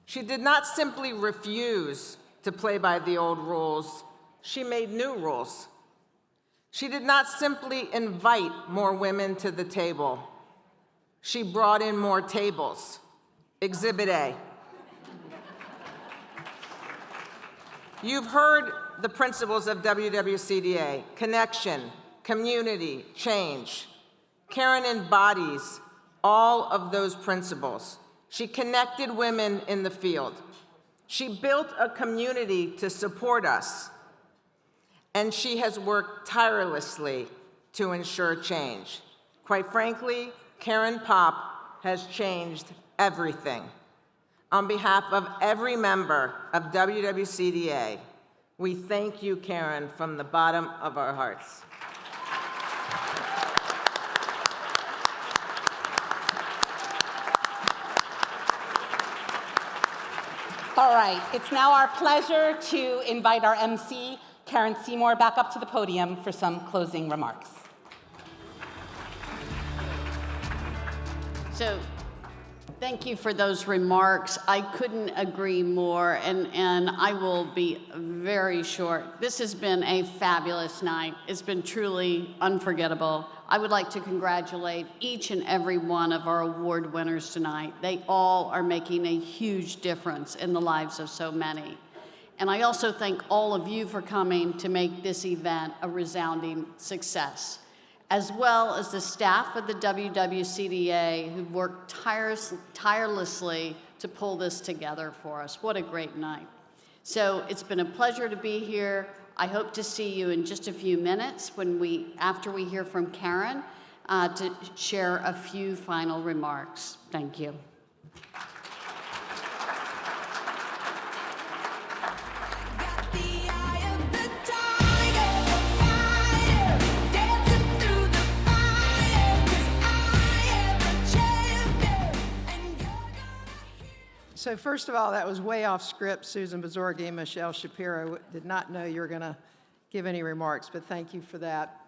She did not simply refuse to play by the old rules, she made new rules. She did not simply invite more women to the table, she brought in more tables. Exhibit A. You've heard the principles of WWCDA: connection, community, change. Karen embodies all of those principles. She connected women in the field. She built a community to support us. And she has worked tirelessly to ensure change. Quite frankly, Karen Popp has changed everything. On behalf of every member of WWCDA, we thank you, Karen, from the bottom of our hearts. All right, it's now our pleasure to invite our MC, Karen Seymour, back up to the podium for some closing remarks. So, thank you for those remarks. I couldn't agree more, and I will be very short. This has been a fabulous night. It's been truly unforgettable. I would like to congratulate each and every one of our award winners tonight. They all are making a huge difference in the lives of so many. And I also thank all of you for coming to make this event a resounding success, as well as the staff of the WWCDA who worked tirelessly to pull this together for us. What a great night. So it's been a pleasure to be here. I hope to see you in just a few minutes after we hear from Karen to share a few final remarks. Thank you. So first of all, that was way off script. Susan Bazorgi and Michelle Shapiro did not know you were going to give any remarks, but thank you for that.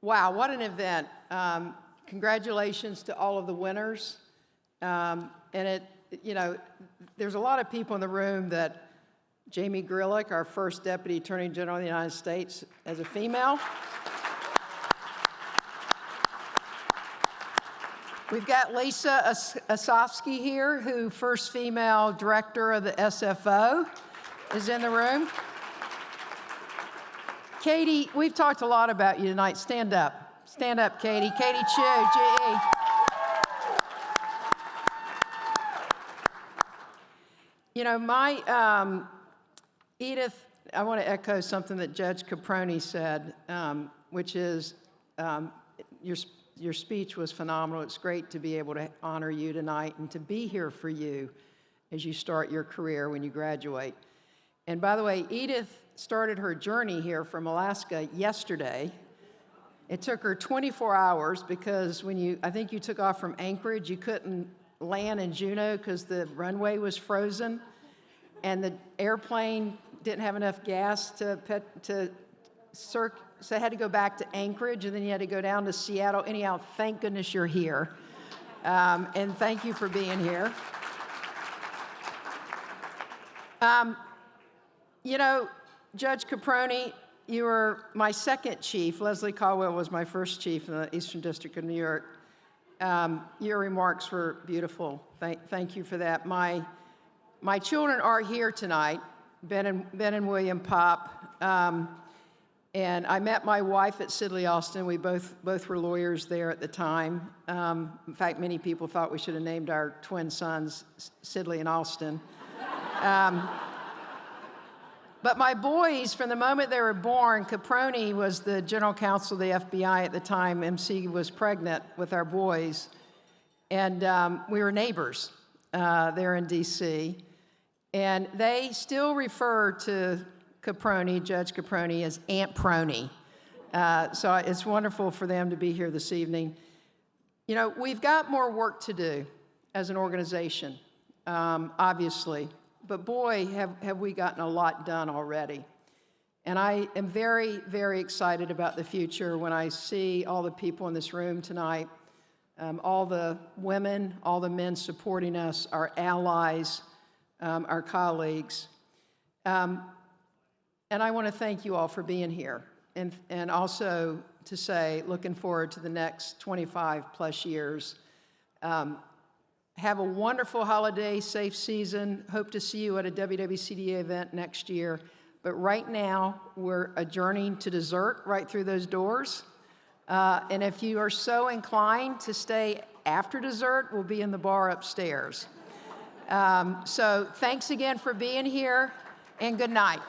Wow, what an event. Congratulations to all of the winners. And there's a lot of people in the room that Jamie Grillick, our first Deputy Attorney General of the United States as a female. We've got Lisa Osofsky here, who first female director of the SFO is in the room. Katie, we've talked a lot about you tonight. Stand up. Stand up, Katie. Katie Chu, GE. You know, Edith, I want to echo something that Judge Caproni said, which is your speech was phenomenal. It's great to be able to honor you tonight and to be here for you as you start your career when you graduate. And by the way, Edith started her journey here from Alaska yesterday. It took her 24 hours because I think you took off from Anchorage, you couldn't land in Juneau because the runway was frozen and the airplane didn't have enough gas to so I had to go back to Anchorage, and then you had to go down to Seattle. Anyhow, thank goodness you're here. And thank you for being here. You know, Judge Caproni, you were my second chief. Leslie Caldwell was my first chief in the Eastern District of New York. Your remarks were beautiful. Thank you for that. My children are here tonight, Ben and William Popp. And I met my wife at Sidley Austin. We both were lawyers there at the time. In fact, many people thought we should have named our twin sons Sidley and Austin. But my boys, from the moment they were born, Caproni was the general counsel of the FBI at the time. emcee was pregnant with our boys. And we were neighbors there in D.C. And they still refer to Caproni, Judge Caproni, as Aunt Prony. So it's wonderful for them to be here this evening. You know, we've got more work to do as an organization, obviously. But boy, have we gotten a lot done already. And I am very, very excited about the future when I see all the people in this room tonight, all the women, all the men supporting us, our allies, our colleagues. And I want to thank you all for being here, and also to say, looking forward to the next 25 plus years. Have a wonderful holiday, safe season. Hope to see you at a WWCDA event next year. But right now, we're adjourning to dessert right through those doors. And if you are so inclined to stay after dessert, we'll be in the bar upstairs. So thanks again for being here, and good night.